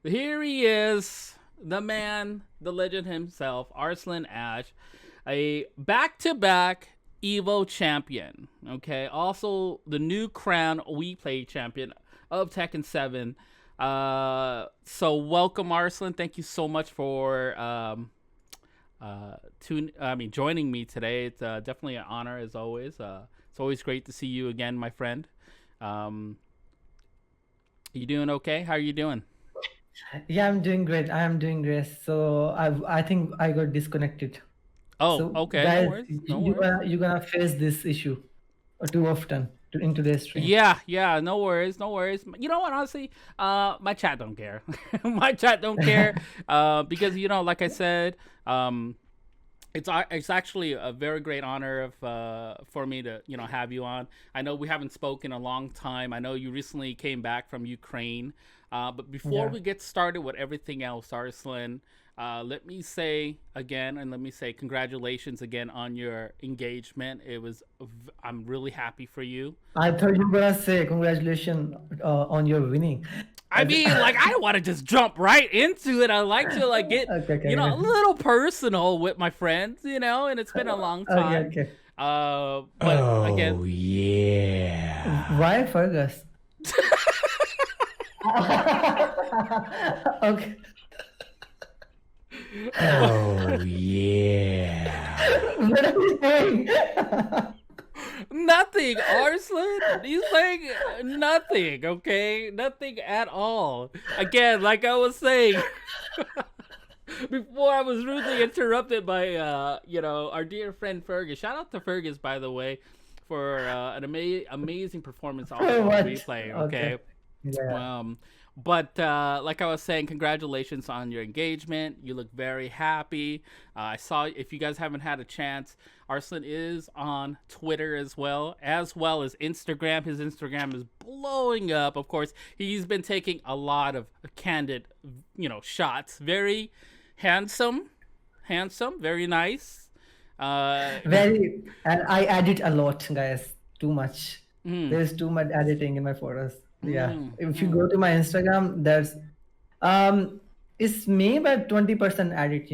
Here he is, the man, the legend himself, Arslan Ash, a back-to-back Evo champion. Okay, also the new crown WePlay champion of Tekken 7. So welcome, Arslan. Thank you so much for joining me today. It's definitely an honor as always. It's always great to see you again, my friend. Um, you doing okay? How are you doing? Yeah, I'm doing great. I am doing great. So I think I got disconnected. Oh, So okay. No guys, worries. No you worries. are you gonna face this issue too often in today's stream. Yeah, no worries, no worries. You know what? Honestly, my chat don't care. My chat don't care, because like I said, um, it's actually a very great honor of for me to have you on. I know we haven't spoken in a long time. I know you recently came back from Ukraine, but before Yeah. we get started with everything else, Arslan, let me say again, and let me say congratulations again on your engagement. I'm really happy for you. I thought you were gonna say congratulations on your winning. I mean, like, I don't want to just jump right into it. I like to like get, Okay, a okay, little personal with my friends, and it's been a long okay, time. okay. But again, Oh, yeah. Why Fergus? Okay. Oh, yeah. What are you saying? nothing, Arslan. He's saying nothing, okay? Nothing at all. Again, like I was saying, before I was rudely interrupted by, our dear friend Fergus. Shout out to Fergus, by the way, for an amazing performance also on What? replay, Okay. okay? Yeah. Um, but like I was saying, congratulations on your engagement. You look very happy. I saw, if you guys haven't had a chance, Arslan is on Twitter as well as Instagram. His Instagram is blowing up. Of course, he's been taking a lot of candid, shots. Very handsome, very nice. Uh, Very, and I edit a lot, guys. Too much. mm, There's too much editing in my photos. Yeah. mm, If you mm. go to my Instagram, there's um it's me but 20% edit.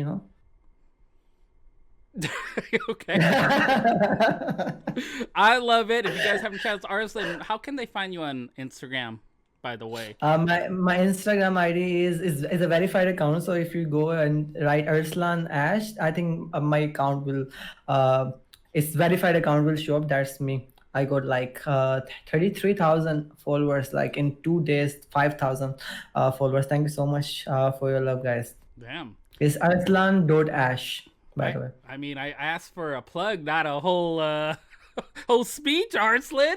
Okay. I love it. If you guys haven't checked Arslan, how can they find you on Instagram, by the way? My Instagram ID is a verified account. So if you go and write Arslan Ash, I think my account will it's verified account will show up. That's me. I got like 33,000 followers like in 2 days, 5,000 followers. Thank you so much for your love, guys. Damn. It's Arslan.ash, by I the way. I mean, I asked for a plug, not a whole whole speech, Arslan.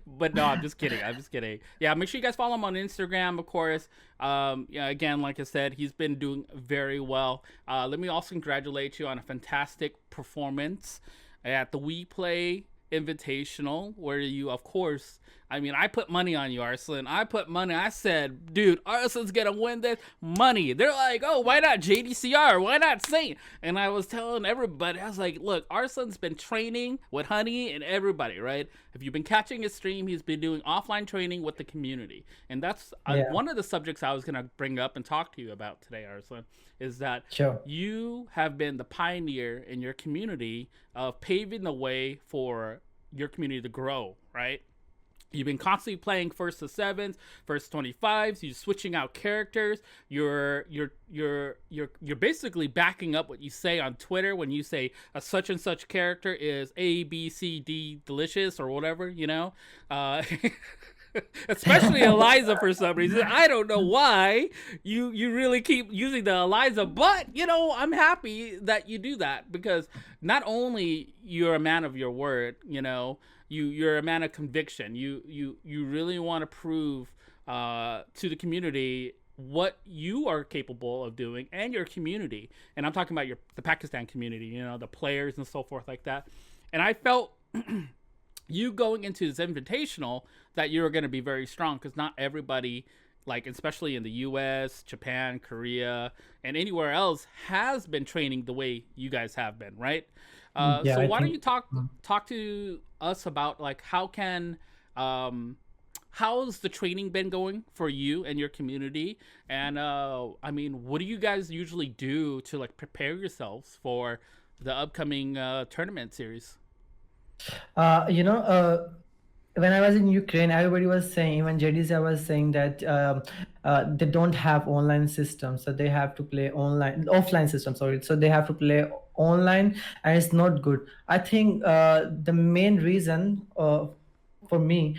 But no, I'm just kidding. I'm just kidding. Yeah, make sure you guys follow him on Instagram, of course. Yeah, again, like I said, he's been doing very well. Let me also congratulate you on a fantastic performance at the WePlay Invitational, where you, of course, I mean, I put money on you, Arslan. I put money. I said, dude, Arslan's gonna win this money. They're like, oh, why not JDCR? Why not Saint? And I was telling everybody, I was like, look, Arslan's been training with Honey and everybody, right? If you've been catching his stream, he's been doing offline training with the community. And that's Yeah, one of the subjects I was gonna bring up and talk to you about today, Arslan, is that sure. you have been the pioneer in your community of paving the way for your community to grow, right? You've been constantly playing first to sevens, first 25s. You're switching out characters. You're basically backing up what you say on Twitter when you say a such and such character is A B C D delicious or whatever. Especially Eliza for some reason. I don't know why you really keep using the Eliza, but I'm happy that you do that because not only you're a man of your word, you're a man of conviction. You really want to prove to the community what you are capable of doing and your community. And I'm talking about the Pakistan community, the players and so forth like that. And I felt you going into this invitational that you were going to be very strong because not everybody, like especially in the US, Japan, Korea, and anywhere else, has been training the way you guys have been, right? Yeah, So I why don't think. you talk to us about like how how's the training been going for you and your community? And I mean, what do you guys usually do to like prepare yourselves for the upcoming tournament series? You know, when I was in Ukraine, everybody was saying, even JDC was saying that they don't have online systems, so they have to play offline system. Sorry, so they have to play online, and it's not good. I think the main reason for me,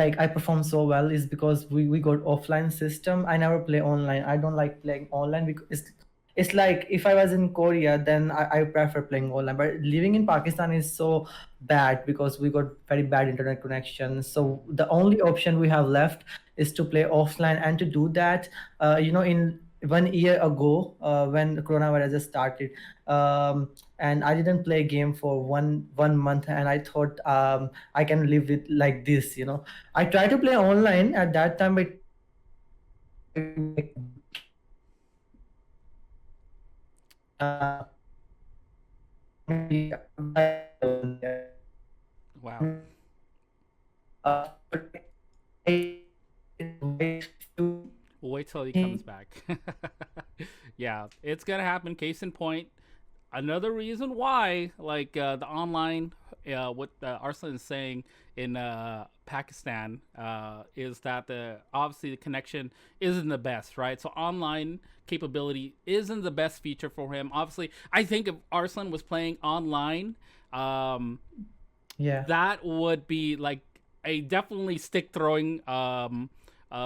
like I perform so well, is because we got offline system. I never play online. I don't like playing online because it's like if I was in Korea, then I prefer playing online. But living in Pakistan is so bad because we got very bad internet connection. So the only option we have left is to play offline. And to do that, you know, in 1 year ago, when the coronavirus started, and I didn't play a game for one month, and I thought I can live with like this. You know, I tried to play online at that time, but Wow. uh, We'll wait till he comes back. Yeah, it's gonna happen. Case in point, another reason why, like the online, what Arslan is saying in Pakistan, is that obviously the connection isn't the best, right? So online capability isn't the best feature for him. Obviously, I think if Arslan was playing online, yeah, that would be like a definitely stick throwing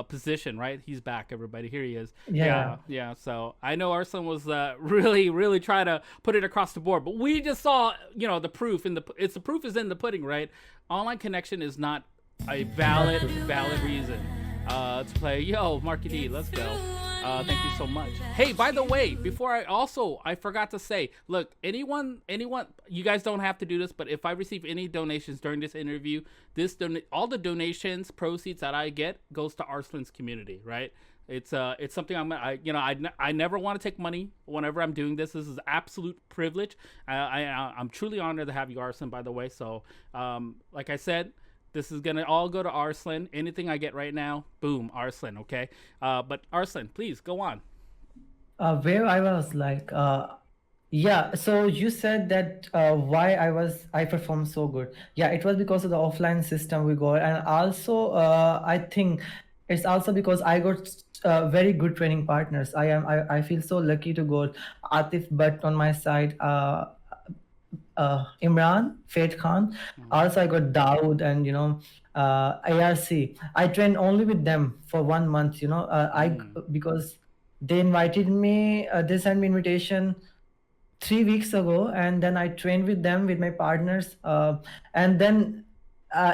position, right? He's back, everybody. Here he is. Yeah. So I know Arslan was really trying to put it across the board, but we just saw, you know, the proof in the proof is in the pudding, right? Online connection is not a valid reason to play. Yo, Marky D, let's go. Thank you so much. Hey, by the way, before I forgot to say, look, anyone, you guys don't have to do this, but if I receive any donations during this interview, all the donations proceeds that I get goes to Arslan's community, right? It's something I never want to take money whenever I'm doing this. This is absolute privilege. I'm truly honored to have you, Arslan, by the way. So, like I said, this is gonna all go to Arslan. Anything I get right now, boom, Arslan. Okay, but Arslan, please go on. Where I was like, yeah. So you said that why I performed so good. Yeah, it was because of the offline system we got, and also I think it's also because I got very good training partners. I feel so lucky to got Atif Bhatt on my side. Imran, Faith Khan. Also, I got Dawood and, you know, ARC. I trained only with them for 1 month. You know, because they invited me. They sent me invitation 3 weeks ago, and then I trained with them with my partners. And then,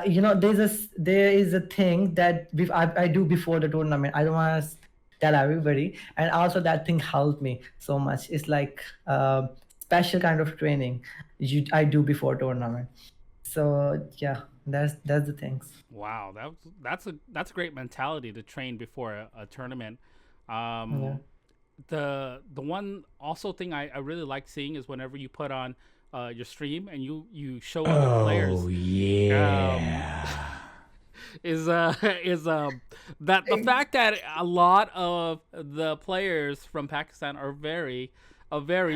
you know, there is a thing that I do before the tournament. I don't want to tell everybody, and also that thing helped me so much. It's like special kind of training I do before tournament. So yeah, that's the things. Wow, that's a great mentality to train before a tournament. Yeah. The one also thing I really like seeing is whenever you put on your stream and you show other players. Oh yeah. Is that the fact that a lot of the players from Pakistan are very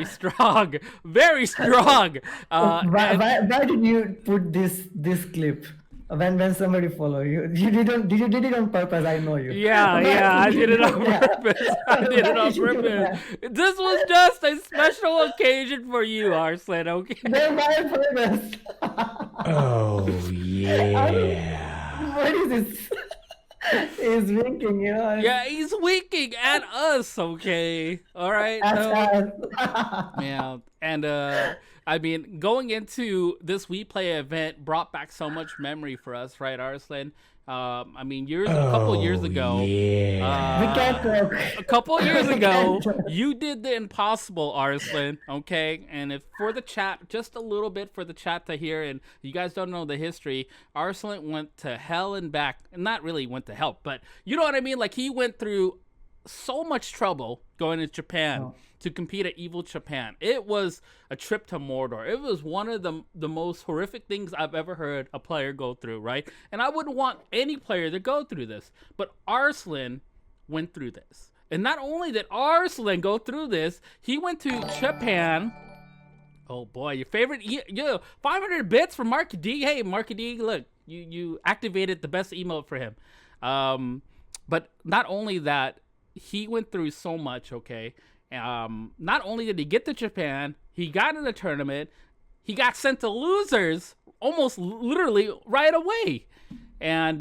strong, very strong. Why did you put this clip when somebody follow you? You did it on purpose. I know you. Yeah, I did it on purpose. I did it on purpose. This was just a special occasion for you, Arslan. Okay. They're my purpose. Oh yeah. What is this? He's winking, you know. Yeah, he's winking at us. Okay, all right. Yeah, and I mean, going into this WePlay event brought back so much memory for us, right, Arslan? I mean, a couple years ago, a couple years ago, you did the impossible, Arslan. Okay, and if for the chat, just a little bit for the chat to hear, and you guys don't know the history, Arslan went to hell and back, and not really went to hell, but you know what I mean. Like he went through so much trouble going to Japan to compete at Evil Japan. It was a trip to Mordor. It was one of the most horrific things I've ever heard a player go through, right? And I wouldn't want any player to go through this. But Arslan went through this. And not only did Arslan go through this, he went to Japan. Oh boy, your favorite, 500 bits from Marky D. Hey, Marky D, look, you activated the best emote for him. But not only that, he went through so much, okay? Not only did he get to Japan, he got in the tournament, he got sent to losers almost literally right away. And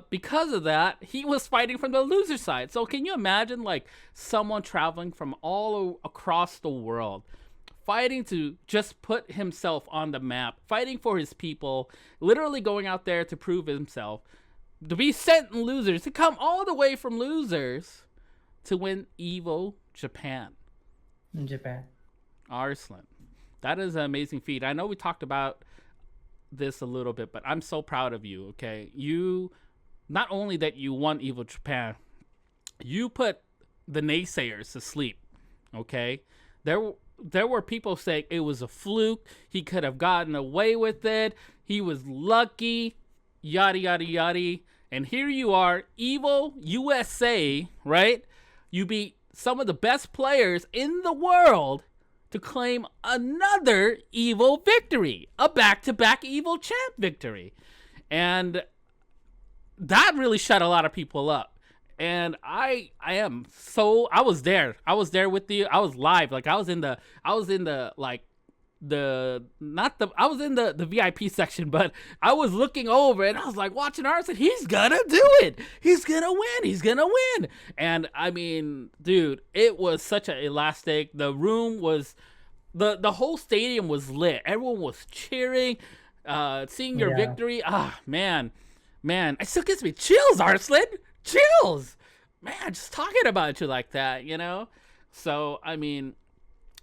because of that, he was fighting from the loser side. So can you imagine like someone traveling from all across the world, fighting to just put himself on the map, fighting for his people, literally going out there to prove himself, to be sent in losers, to come all the way from losers to win Evo Japan. In Japan. Arslan. That is an amazing feat. I know we talked about this a little bit, but I'm so proud of you, okay? You, not only that you won Evo Japan, you put the naysayers to sleep, okay? There were people saying it was a fluke, he could have gotten away with it, he was lucky, yada, yada, yada. And here you are, Evo USA, right? You beat some of the best players in the world to claim another Evo victory, a back-to-back Evo champ victory. And that really shut a lot of people up. And I was there. I was there with you. I was live. Like I was in the VIP section, but I was looking over and I was like watching Arslan. He's gonna do it. He's gonna win. He's gonna win. And I mean, dude, it was such an elastic. The room was, the whole stadium was lit. Everyone was cheering, seeing your victory. Ah, man, it still gives me chills, Arslan. Chills, man. Just talking about you like that, you know. So I mean,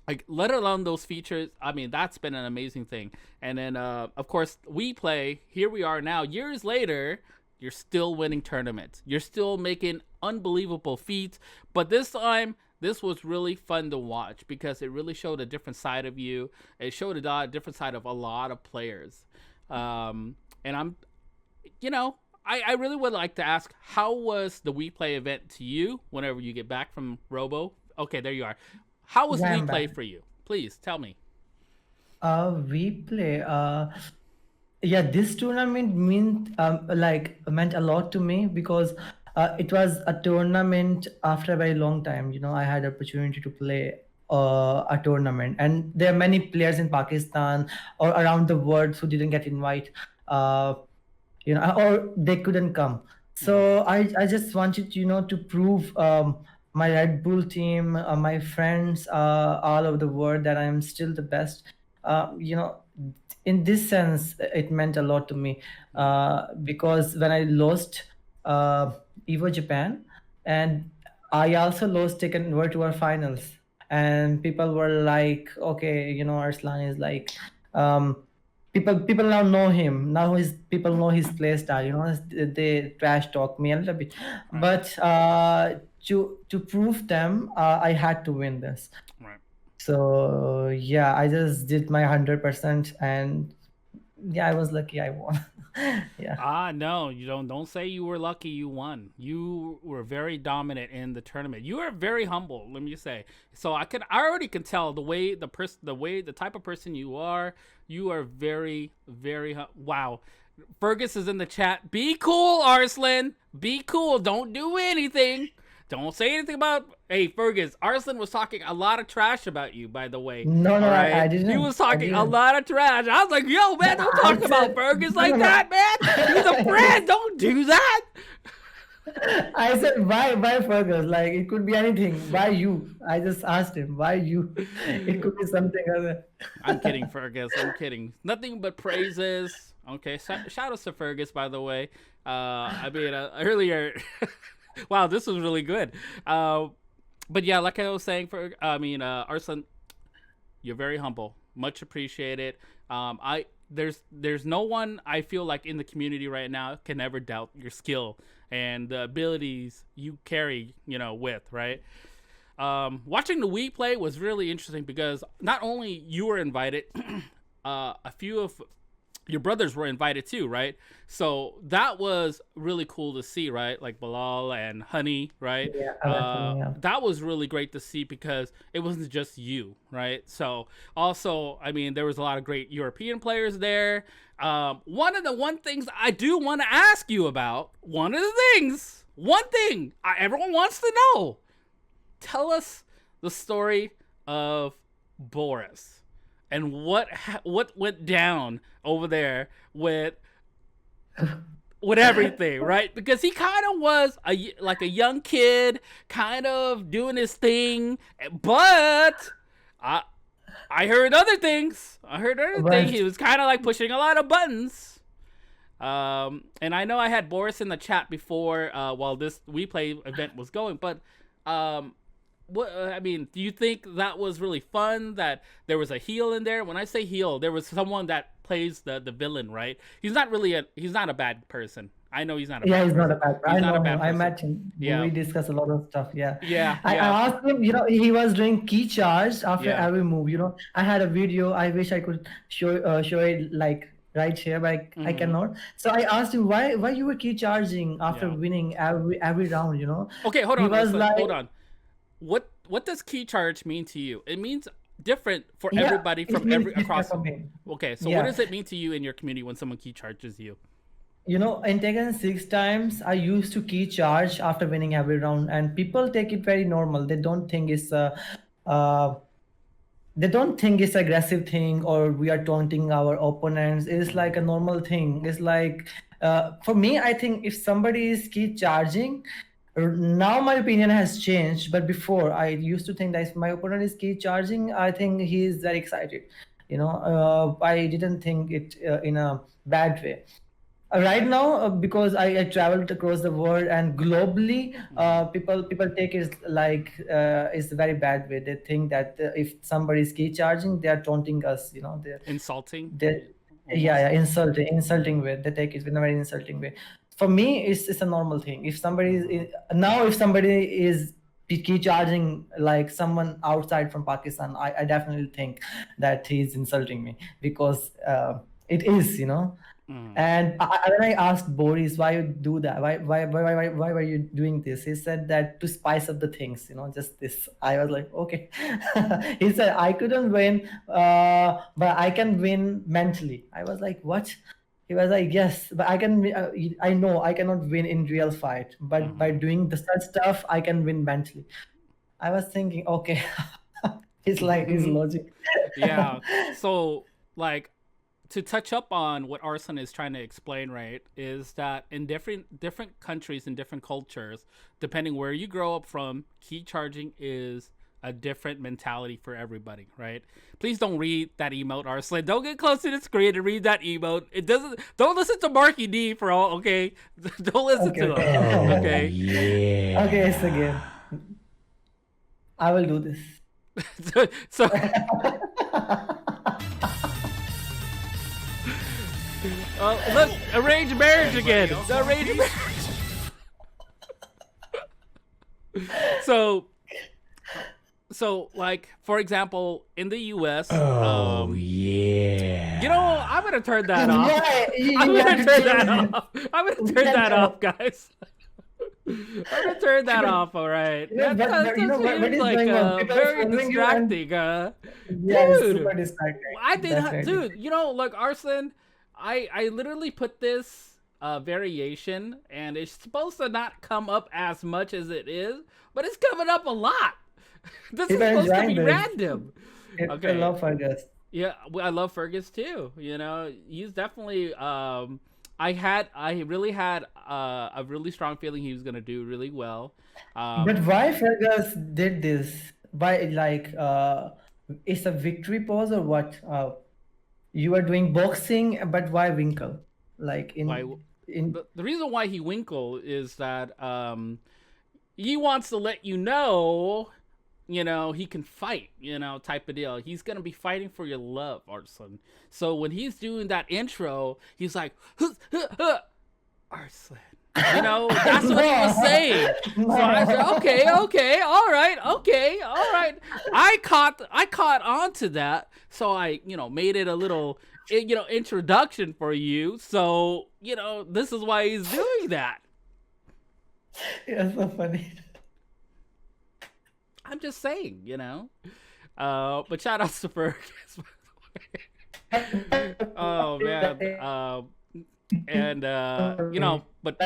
like, let alone those features, I mean, that's been an amazing thing. And then, of course, WePlay, here we are now, years later, you're still winning tournaments. You're still making unbelievable feats. But this time, this was really fun to watch because it really showed a different side of you. It showed a different side of a lot of players. And I'm, you know, I really would like to ask, how was the WePlay event to you whenever you get back from Robo? Okay, there you are. How was WePlay for you? Please tell me. WePlay. Yeah, this tournament meant a lot to me because it was a tournament after a very long time. You know, I had opportunity to play a tournament, and there are many players in Pakistan or around the world who didn't get invited. You know, or they couldn't come. So I just wanted, you know, to prove my Red Bull team, my friends all over the world that I am still the best. You know, in this sense, it meant a lot to me because when I lost Evo Japan, and I also lost Tekken World Tour finals, and people were like, okay, you know, Arslan is like, people now know him. Now people know his play style. You know, they trash talk me a little bit, but to prove them, I had to win this. Right. So yeah, I just did my 100%, and yeah, I was lucky. I won. Yeah. No, you don't say you were lucky you won. You were very dominant in the tournament. You are very humble, let me just say. So I already can tell the type of person you are. You are very, very wow. Fergus is in the chat. Be cool, Arslan. Be cool. Don't do anything. Don't say anything about. Hey, Fergus, Arslan was talking a lot of trash about you, by the way. No, right? I didn't. He was talking a lot of trash. I was like, yo, man, don't talk about Fergus like that, man. He's a friend. Don't do that. I said, why Fergus? Like, it could be anything. Why you? I just asked him, why you? It could be something other. I'm kidding, Fergus. I'm kidding. Nothing but praises. Okay, shout out to Fergus, by the way. I mean, earlier... Wow, this was really good. But yeah, like I was saying, Arslan, you're very humble. Much appreciated. There's no one I feel like in the community right now can ever doubt your skill and the abilities you carry, with, right? Watching the WePlay was really interesting because not only you were invited, a few of your brothers were invited too, right? So that was really cool to see, right? Like Bilal and Honey, right? Yeah, That was really great to see because it wasn't just you, right? So also, I mean, there was a lot of great European players there. One of the things I do want to ask you about, one thing everyone wants to know. Tell us the story of Boris and what went down over there with everything, right? Because he kind of was like a young kid, kind of doing his thing, but I heard other things. He was kind of like pushing a lot of buttons. And I know I had Boris in the chat before while this WePlay event was going, but do you think that was really fun that there was a heel in there? When I say heel, there was someone that plays the villain, right? He's not a bad person. I know he's not a bad person. He's not a bad person. He's not a bad I person. met him. Yeah. We discussed a lot of stuff. Yeah. I asked him, he was doing key charge after Yeah. every move. I had a video. I wish I could show it like right here, but I cannot. So I asked him why you were key charging after winning every round. Okay, hold He on. was like- Hold on. What does key charge mean to you? It means different for Yeah, everybody it from means across. different for me. Okay, so Yeah. what does it mean to you in your community when someone key charges you? In Tekken 6 times, I used to key charge after winning every round, and people take it very normal. They don't think it's aggressive thing or we are taunting our opponents. It's like a normal thing. It's like for me, I think if somebody is key charging, now my opinion has changed. But before, I used to think that if my opponent is key charging, I think he is very excited. I didn't think it in a bad way. Right now, because I traveled across the world and globally, people take it like it's a very bad way. They think that if somebody is key charging, they are taunting us. They're Insulting? insulting way. They take it in a very insulting way. For me, it's a normal thing. If somebody is key charging like someone outside from Pakistan, I definitely think that he's insulting me because it is. And when I asked Boris why you do that, why were you doing this? He said that to spice up the things, just this. I was like, okay. He said I couldn't win, but I can win mentally. I was like, what? He was like, yes, but I can. I know I cannot win in real fight, but by doing the such stuff, I can win mentally. I was thinking, okay, it's like his logic. Yeah. So like, to touch up on what Arslan is trying to explain, right, is that in different countries and different cultures, depending where you grow up from, key charging is a different mentality for everybody, right? Please don't read that emote, Arslan. Don't get close to the screen and read that emote. Don't listen to Marky D for all, okay? Don't listen to him, okay? Yeah. Okay, it's a game. I will do this. so look, arranged marriage again. The arranged marriage. So like, for example, in the U.S. Oh, yeah. I'm gonna turn that off. Yeah, I'm you gonna have to turn do that it. off. I'm gonna turn that off, guys. I'm gonna turn that off. All right. Yeah, That but what seems is like going on? People are very following you and- distracting. Yeah, it's Dude. super distracting. I did, Definitely. dude. Like Arslan, I literally put this variation, and it's supposed to not come up as much as it is, but it's coming up a lot. This is People are supposed to enjoying be this. random. I love Fergus. Yeah, I love Fergus too. He's definitely. I really had a really strong feeling he was gonna do really well. But why Fergus did this? Why, like, it's a victory pose or what? You are doing boxing, but why Winkle? Like The reason why he winkle is that he wants to let you know he can fight, type of deal. He's gonna be fighting for your love, Arslan. So when he's doing that intro, he's like, Arslan. That's what he was saying. So I said, okay, all right. I caught on to that. So I, made it a little, introduction for you. So, this is why he's doing that. You're so funny. I'm just saying, but shout out to Fergus. Oh man. And but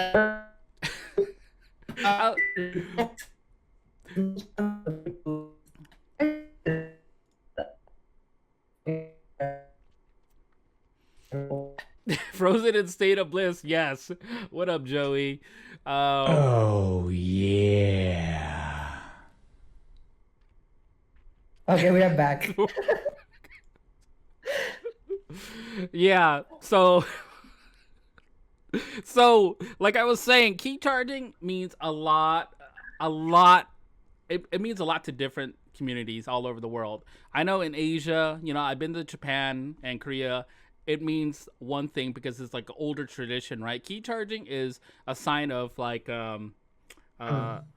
Frozen in State of Bliss, yes. What up, Joey? Oh yeah. Okay, we are back. Yeah, so like I was saying, key charging means a lot. It means a lot to different communities all over the world. I know in Asia, I've been to Japan and Korea. It means one thing because it's like an older tradition, right? Key charging is a sign of like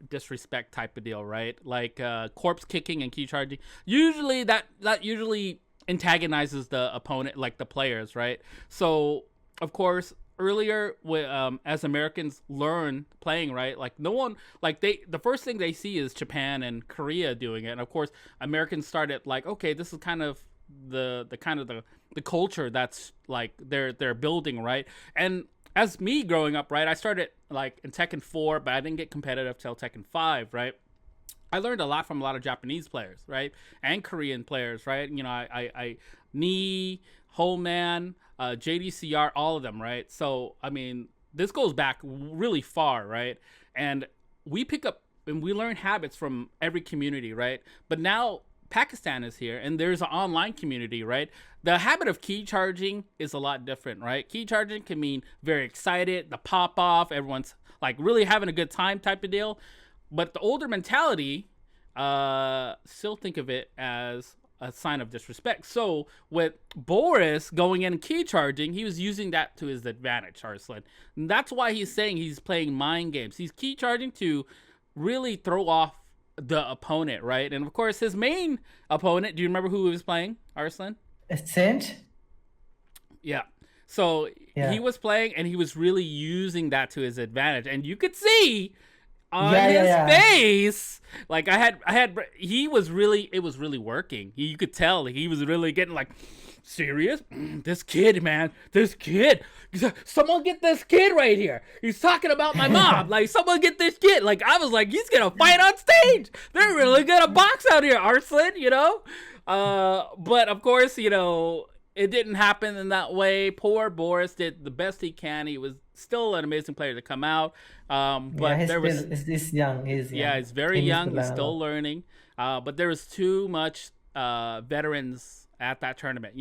disrespect type of deal, right? Like corpse kicking and key charging. Usually that usually antagonizes the opponent, like the players, right? So of course earlier as Americans learn playing, right, like no one, like the first thing they see is Japan and Korea doing it, and of course Americans started like, okay, this is kind of the culture that's like they're building, right? And as me growing up, right, I started like in Tekken 4, but I didn't get competitive till Tekken 5, right? I learned a lot from a lot of Japanese players, right, and Korean players, right? I Ni, Homan, JDCR, all of them, right? So I mean, this goes back really far, right? And we pick up and we learn habits from every community, right? But now Pakistan is here and there's an online community, right? The habit of key charging is a lot different, right? Key charging can mean very excited, the pop off, everyone's like really having a good time type of deal. But the older mentality still think of it as a sign of disrespect. So with Boris going in and key charging, he was using that to his advantage, Arslan. And that's why he's saying he's playing mind games. He's key charging to really throw off the opponent, right? And of course, his main opponent, do you remember who he was playing, Arslan? Saint? Yeah. So he was playing and he was really using that to his advantage. And you could see on his face, like he was really, it was really working. You could tell he was really getting like, serious? This kid, man, someone get this kid right here. He's talking about my mom. Like, someone get this kid. Like, I was like, he's gonna fight on stage. They're really gonna box out here, Arslan, but of course, it didn't happen in that way. Poor Boris did the best he can. He was still an amazing player to come out. But he's young. Yeah, he's very young. He's still learning. But there was too much veterans at that tournament.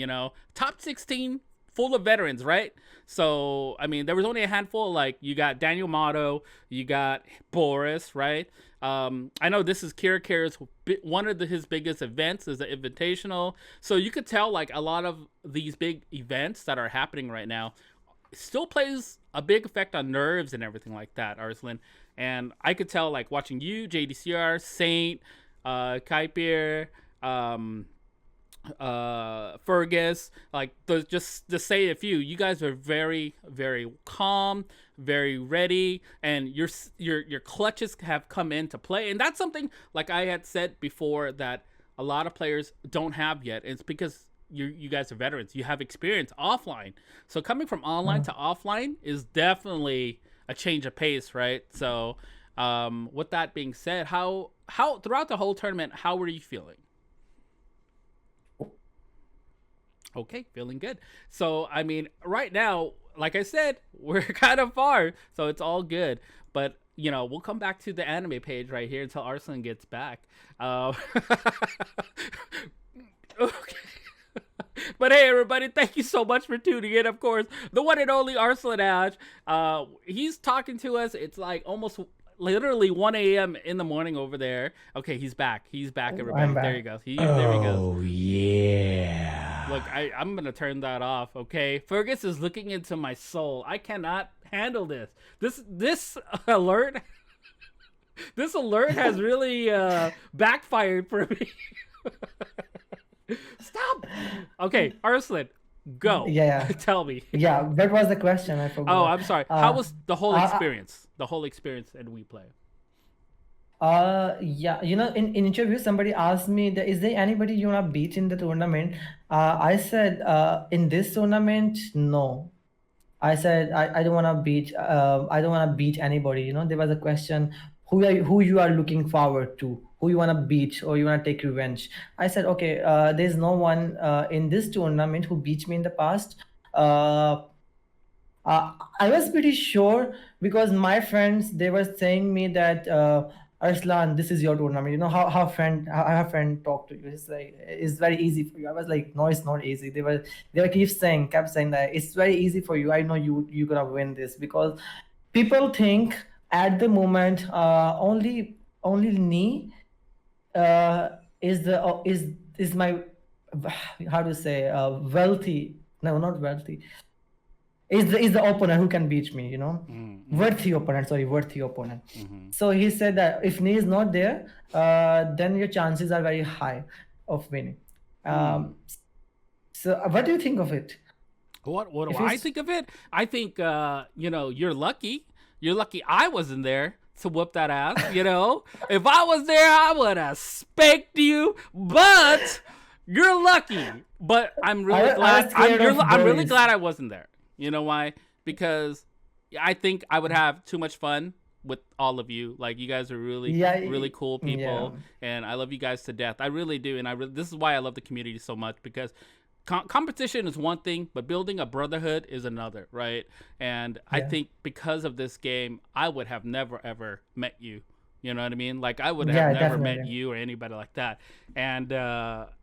Top 16 full of veterans, right? So I mean, there was only a handful. Like, you got Daniel Motto, you got Boris, right? I know this is Kira's one of his biggest events is the Invitational. So you could tell like a lot of these big events that are happening right now still plays a big effect on nerves and everything like that, Arslan. And I could tell, like, watching you, JDCR, Saint, Kuiper, Fergus, like, just to say a few, you guys are very, very calm, very ready, and your clutches have come into play. And that's something, like I had said before, that a lot of players don't have yet. It's because you guys are veterans. You have experience offline. So coming from online to offline is definitely a change of pace, right? So with that being said, how throughout the whole tournament, how were you feeling? Okay, feeling good. So, I mean, right now, like I said, we're kind of far, so it's all good. But, we'll come back to the anime page right here until Arslan gets back. Okay. But hey, everybody, thank you so much for tuning in. Of course, the one and only Arslan Ash. He's talking to us. It's like almost literally 1 a.m. in the morning over there. Okay, he's back. He's back, everybody. I'm back. There you go. There he goes. Oh, yeah. Look, I'm going to turn that off, okay? Fergus is looking into my soul. I cannot handle this. This alert... This alert has really backfired for me. Stop. Okay, Arslan, go. Yeah. Tell me. Yeah, what was the question? I forgot. Oh, I'm sorry. How was the whole experience? The whole experience at WePlay. Yeah, you know, in interview, somebody asked me, is there anybody you wanna beat in the tournament? I said, in this tournament, no. I said I don't wanna beat anybody. You know, there was a question, who you are looking forward to, who you wanna beat or you wanna take revenge. I said, okay, there's no one in this tournament who beat me in the past. I was pretty sure because my friends, they were saying me that Arslan, this is your tournament. You know how a friend talk to you. It's like it's very easy for you. I was like, no, it's not easy. They kept saying that it's very easy for you. I know you're gonna win this because people think at the moment only Ni is my how to say wealthy. No, not wealthy. Is the opponent who can beat me, you know? Worthy opponent. So he said that if Ni is not there, then your chances are very high of winning. So what do you think of it? What do I think of it? I think you know, you're lucky. You're lucky I wasn't there to whoop that ass, you know? If I was there, I would have spanked you, but you're lucky. But I'm really glad I'm really glad I wasn't there. You know why? Because I think I would have too much fun with all of you. Like, you guys are really cool people, and I love you guys to death. I really do, and this is why I love the community so much, because competition is one thing, but building a brotherhood is another, right? And I think because of this game, I would have never ever met you. You know what I mean? Like, I would have never met you or anybody like that. And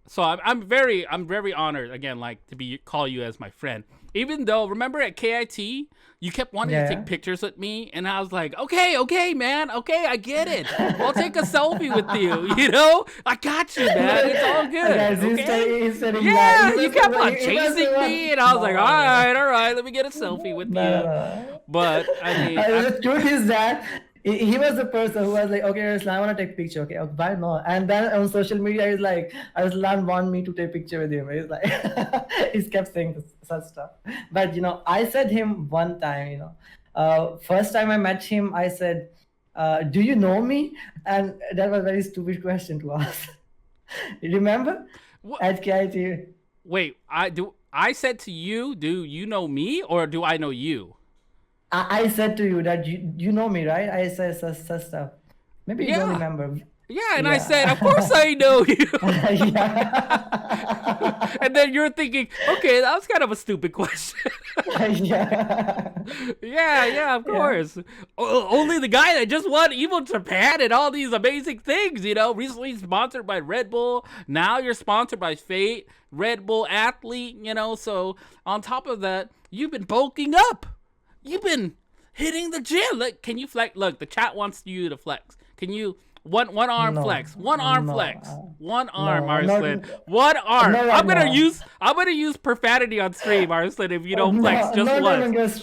so I'm very honored again, like, to call you as my friend. Even though, remember at KIT, you kept wanting to take pictures with me, and I was like, okay, man, okay, I get it. I'll take a selfie with you. You know, I got you, man. It's all good. Okay? Yeah, you kept on chasing me, and I was like, all right, let me get a selfie with you. But I mean, the truth is that he was the person who was like, okay, Arslan, I want to take picture. Okay, bye, no. And then on social media, he's like, Arslan want me to take picture with him. He's like, he kept saying such stuff. But, you know, I said him one time, you know, first time I met him, I said, do you know me? And that was a very stupid question to ask. You remember? What? At KIT. Wait, I said to you, do you know me or do I know you? I said to you that you know me, right? I said such stuff. Maybe you don't remember. Yeah, and I said, of course I know you. And then you're thinking, okay, that was kind of a stupid question. Yeah, of course. Only the guy that just won Evil Japan and all these amazing things, you know, recently sponsored by Red Bull. Now you're sponsored by Fate, Red Bull athlete, you know. So on top of that, you've been bulking up. You've been hitting the gym. Look, can you flex? Look, the chat wants you to flex. Can you one arm flex? One arm flex. One arm, Arslan. One arm. I'm gonna use profanity on stream, Arslan, if you don't flex just once.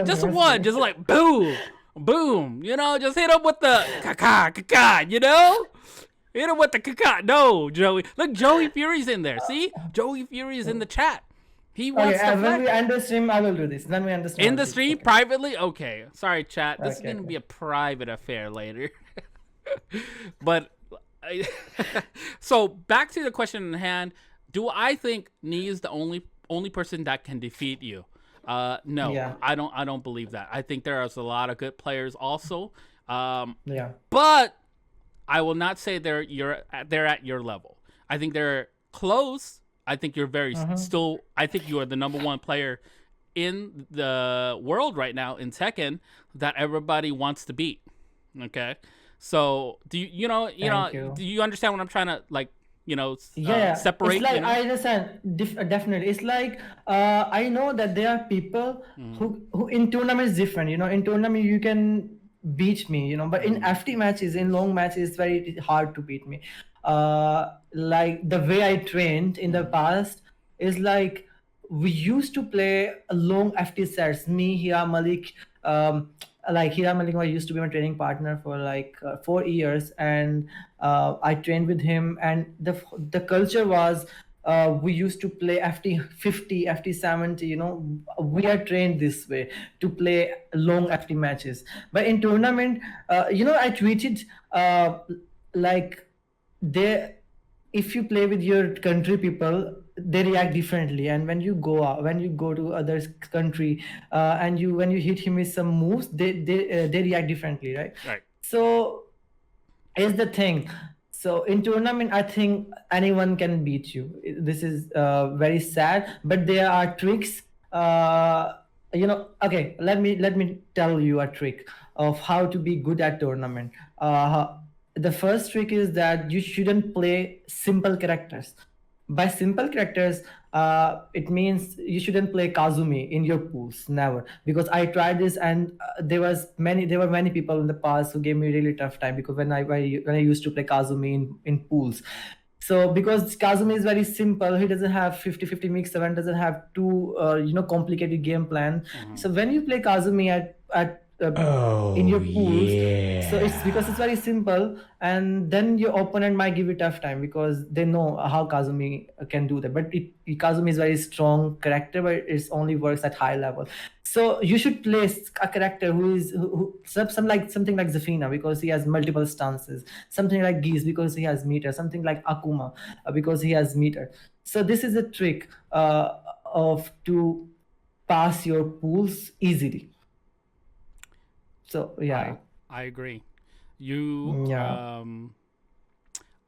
Just one. Just like boom, boom. You know, just hit him with the kaka. You know. Hit him with the kaka. No, Joey. Look, Joey Fury's in there. See, Joey Fury's in the chat. He wants to when we end the stream, I will do this. Then we understand. In the stream, privately? Okay. Sorry, chat. This is going to be a private affair later. But, so back to the question in hand. Do I think Ni is the only person that can defeat you? No, I don't believe that. I think there is a lot of good players also. But I will not say they're at your level. I think they're close. I think you're I think you are the number one player in the world right now in Tekken that everybody wants to beat. Okay. So do you do you understand what I'm trying to, like, you know, separate? It's like, you know? I understand definitely. It's like I know that there are people who in tournament is different. You know, in tournament you can beat me, you know. But in FT matches, in long matches, it's very hard to beat me. Like the way I trained in the past is like we used to play long FT sets. Me, Hira Malik, like Hira Malik, I used to be my training partner for like 4 years, and I trained with him. And the culture was we used to play FT 50, FT 70. You know, we are trained this way to play long FT matches. But in tournament, you know, I tweeted like they, if you play with your country people, they react differently. And when you go out, when you go to others country, and you, when you hit him with some moves, they react differently, right? Right. So is the thing. So in tournament, I think anyone can beat you. This is very sad, but there are tricks. You know, okay, let me tell you a trick of how to be good at tournament. The first trick is that you shouldn't play simple characters. By simple characters, it means you shouldn't play Kazumi in your pools, never. Because I tried this, and there were many people in the past who gave me really tough time, because when I used to play Kazumi in pools. So because Kazumi is very simple, he doesn't have 50-50 mix event, doesn't have too you know, complicated game plan. So when you play Kazumi at in your pools, so it's because it's very simple, and then your opponent might give you tough time because they know how Kazumi can do that. But Kazumi is very strong character, but it only works at high level. So you should play a character who something like Zafina, because he has multiple stances, something like Geese because he has meter, something like Akuma because he has meter. So this is a trick of to pass your pools easily. So yeah, I agree. You, yeah.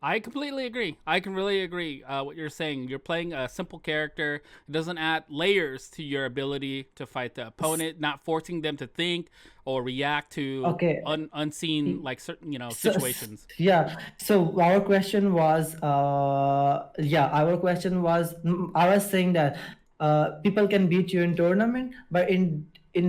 I completely agree. I can really agree what you're saying. You're playing a simple character. It doesn't add layers to your ability to fight the opponent, not forcing them to think or react to Okay. unseen, like, certain, you know, situations. Yeah. So our question was, I was saying that people can beat you in tournament, but in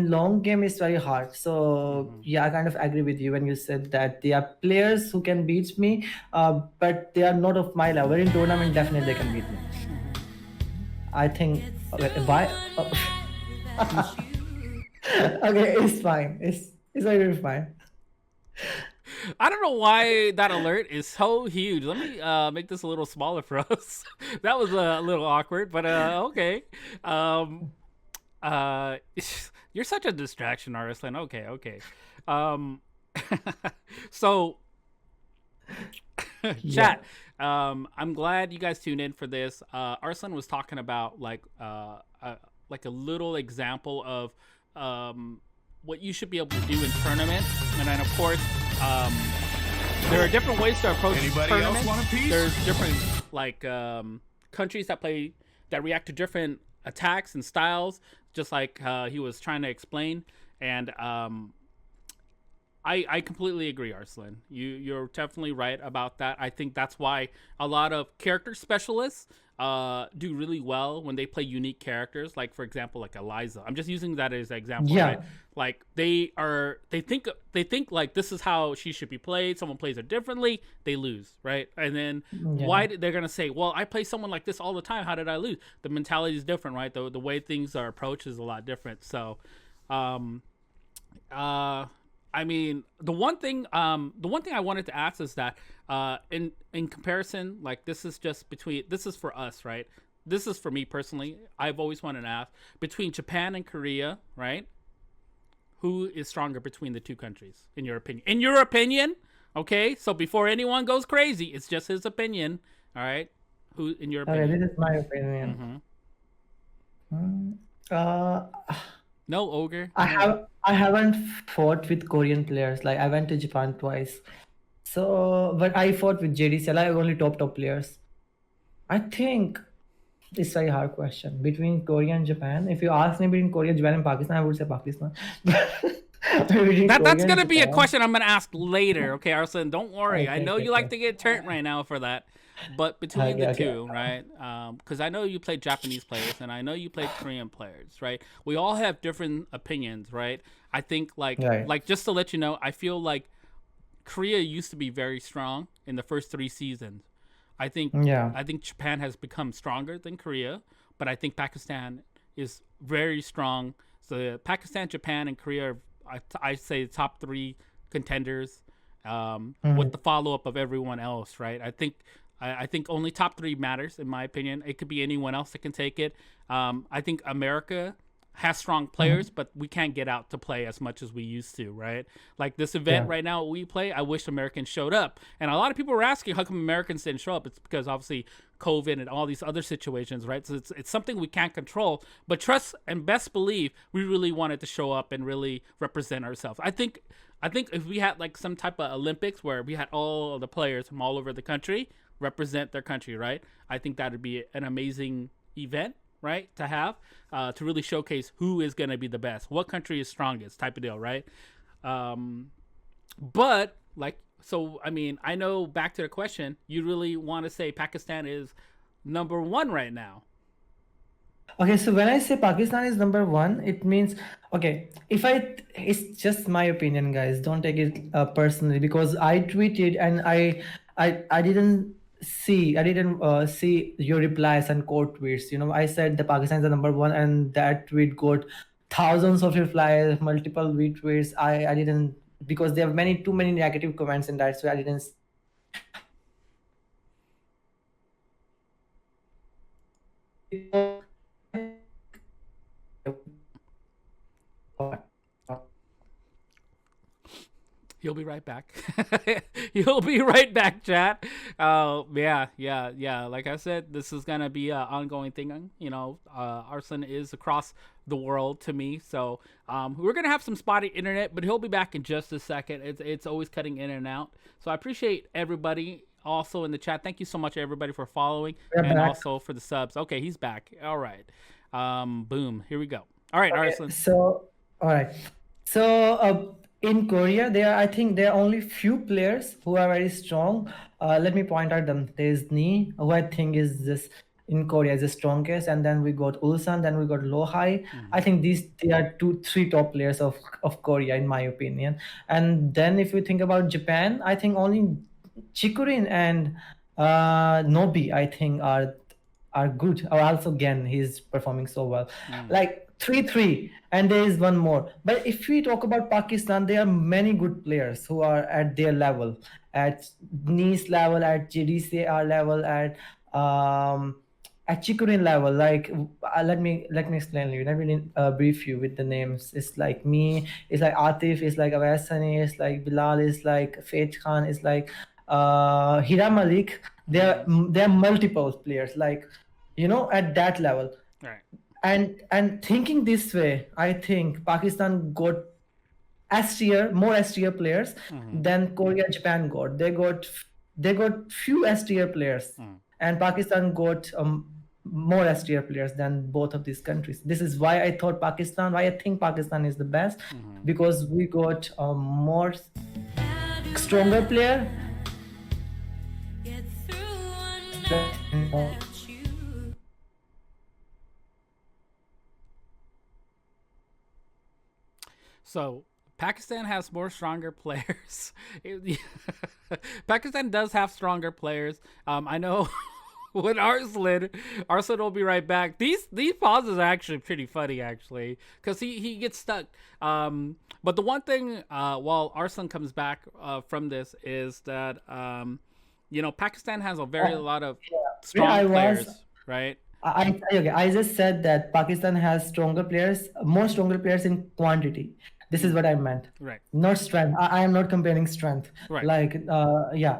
long game it's very hard. So yeah, I kind of agree with you when you said that there are players who can beat me, but they are not of my level. In tournament, definitely they can beat me. I think. Okay, why? Okay, it's fine. It's very fine. I don't know why that alert is so huge. Let me make this a little smaller for us. That was a little awkward, but okay. You're such a distraction, Arslan. Okay. So, chat. I'm glad you guys tuned in for this. Arslan was talking about like a little example of what you should be able to do in tournament, and then of course there are different ways to approach tournament. There's different like countries that react to different attacks and styles, just like he was trying to explain. And I completely agree, Arslan. You're definitely right about that. I think that's why a lot of character specialists do really well when they play unique characters. Like, for example, like Eliza. I'm just using that as an example. Yeah. Right? Like they think like this is how she should be played. Someone plays her differently, they lose, right? And then why they're gonna say, well, I play someone like this all the time. How did I lose? The mentality is different, right? The way things are approached is a lot different. So, I mean, the one thing I wanted to ask is that in comparison, like this is for us, right? This is for me personally. I've always wanted to ask, between Japan and Korea, right? Who is stronger between the two countries, in your opinion? In your opinion, okay? So before anyone goes crazy, it's just his opinion, all right? Who, in your opinion? Okay, this is my opinion. No, Ogre. I haven't fought with Korean players. Like I went to Japan twice, so but I fought with JDCL. I only top players. I think it's a very hard question between Korea and Japan. If you ask me between Korea, Japan, and Pakistan, I would say Pakistan. Reading That's Korean, gonna be a Japan. question I'm gonna ask later. Okay, Arslan, don't worry. I Okay, know okay, you like okay. to get turned right now for that, but between Okay, the okay. two, right? Because I know you played Japanese players and I know you played Korean players, right? We all have different opinions, right? I think Right. like just to let you know, I feel like Korea used to be very strong in the first 3 seasons. I think Yeah. I think Japan has become stronger than Korea, but I think Pakistan is very strong. So Pakistan, Japan, and Korea are I say top three contenders, with the Mhm. follow up of everyone else. Right? I think only top three matters in my opinion. It could be anyone else that can take it. I think America has strong players, Mhm. but we can't get out to play as much as we used to, right? Like this event Yeah. right now, we play. I wish Americans showed up, and a lot of people were asking how come Americans didn't show up. It's because obviously COVID and all these other situations, right? So it's something we can't control. But trust and best believe we really wanted to show up and really represent ourselves. I think if we had like some type of Olympics where we had all of the players from all over the country represent their country, right? I think that would be an amazing event, right? To have to really showcase who is going to be the best, what country is strongest, type of deal, right? Um, but like, so I mean, I know back to the question, you really want to say Pakistan is number one right now. Okay, so when I say Pakistan is number one, it means okay. If I, it's just my opinion, guys. Don't take it personally because I tweeted and I didn't see your replies and quote tweets. You know, I said the Pakistan is the number one, and that tweet got thousands of replies, multiple retweets. I didn't because there are too many negative comments in that, so I didn't see it. He'll be right back. He'll be right back, chat. Yeah. Like I said, this is gonna be an ongoing thing. You know, Arslan is across the world to me, so we're gonna have some spotty internet, but he'll be back in just a second. It's always cutting in and out. So I appreciate everybody also in the chat. Thank you so much, everybody, for following We're and back. also for the subs. Okay, he's back. All right. Boom. Here we go. All right, Okay, Arslan. so all right. So in Korea, I think there are only few players who are very strong. Let me point out them. There's Ni, who I think is this in Korea is the strongest, and then we got Ulsan, then we got Lohai. I think they are three top players of Korea in my opinion. And then if you think about Japan, I think only Chikurin and Nobi I think are good. Or also again, he's performing so well. Like 3-3, and there is one more. But if we talk about Pakistan, there are many good players who are at their level, at Nice level, at JDCR level, um at Chikurin level. Like let me explain you. Let me brief you with the names. It's like me. It's like Atif. It's like Avasani. It's like Bilal. It's like Faith Khan. It's like Hira Malik. There are multiple players. Like at that level. All right. And thinking this way, I think Pakistan got more S tier players than Korea, Japan got. They got few S tier players, and Pakistan got more S tier players than both of these countries. This is why I think Pakistan is the best, because we got a more stronger player. So Pakistan has more stronger players. Pakistan does have stronger players. I know with Arslan will be right back. These pauses are actually pretty funny, actually, because he gets stuck. But the one thing while Arslan comes back from this is that Pakistan has a very lot of Where I strong was, players, right? I just said that Pakistan has more stronger players in quantity. This is what I meant, Right. not strength. I am not comparing strength. Right. Like,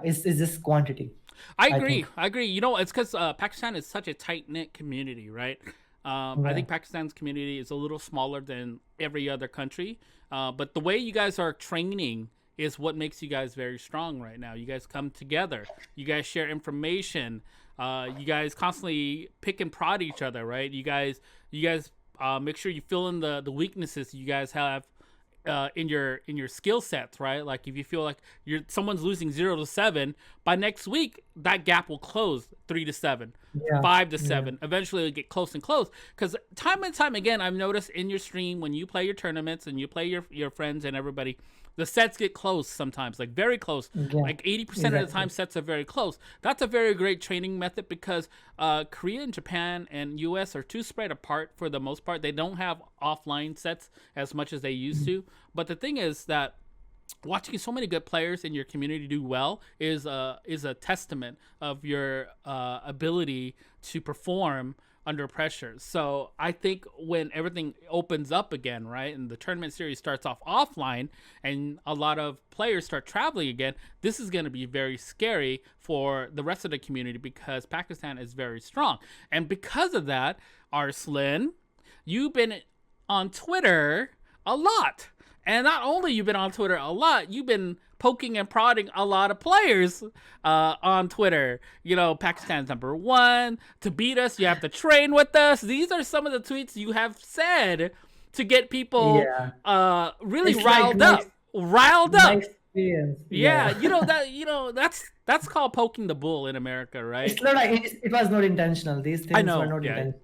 it's just quantity. I I agree. think. I agree. It's because Pakistan is such a tight knit community, right? I think Pakistan's community is a little smaller than every other country, but the way you guys are training is what makes you guys very strong right now. You guys come together. You guys share information. You guys constantly pick and prod each other, right? You guys make sure you fill in the weaknesses you guys have in your skill sets, right? Like if you feel like someone's losing 0-7, by next week that gap will close 3-7, Yeah. 5-7. Eventually it'll get close and close. Because time and time again, I've noticed in your stream when you play your tournaments and you play your friends and everybody, the sets get close sometimes, like very close. Yeah, Like 80% of the time, sets are very close. That's a very great training method because Korea and Japan and US are too spread apart for the most part. They don't have offline sets as much as they used to. But the thing is that watching so many good players in your community do well is a testament of your ability to perform under pressure. So I think when everything opens up again, right, and the tournament series starts off offline and a lot of players start traveling again, this is going to be very scary for the rest of the community because Pakistan is very strong. And because of that, Arslan, you've been on Twitter a lot. And not only you've been on Twitter a lot, you've been poking and prodding a lot of players on Twitter. You know, Pakistan's #1. To beat us, you have to train with us. These are some of the tweets you have said to get people really It's riled like up. Riled up. Experience. Yeah, that's called poking the bull in America, right? It's not like it was not intentional. These things I know. were not Yeah. intentional.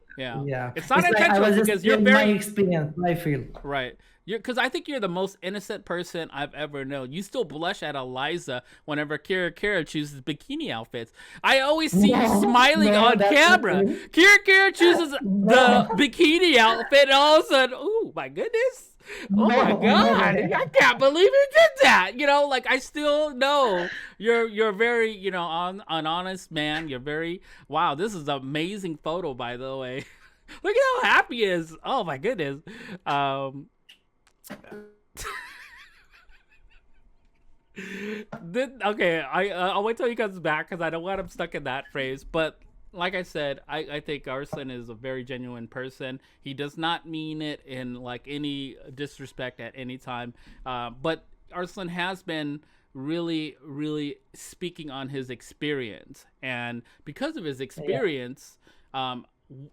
Yeah. It's not like I intentional was just because you're sharing very my experience, I feel. right. Because I think you're the most innocent person I've ever known. You still blush at Eliza whenever Kira chooses bikini outfits. I always see you smiling on that's camera. not Kira chooses the bikini outfit, and all of a sudden, oh my goodness. Oh my god! I can't believe you did that. You know, like I still know you're very, you know, an honest man. You're very wow. This is an amazing photo, by the way. Look at how happy he is. Oh my goodness. Okay, I'll wait till he comes back because I don't want him stuck in that phrase. But like I said, I think Arslan is a very genuine person. He does not mean it in like any disrespect at any time. But Arslan has been really, really speaking on his experience, and because of his experience,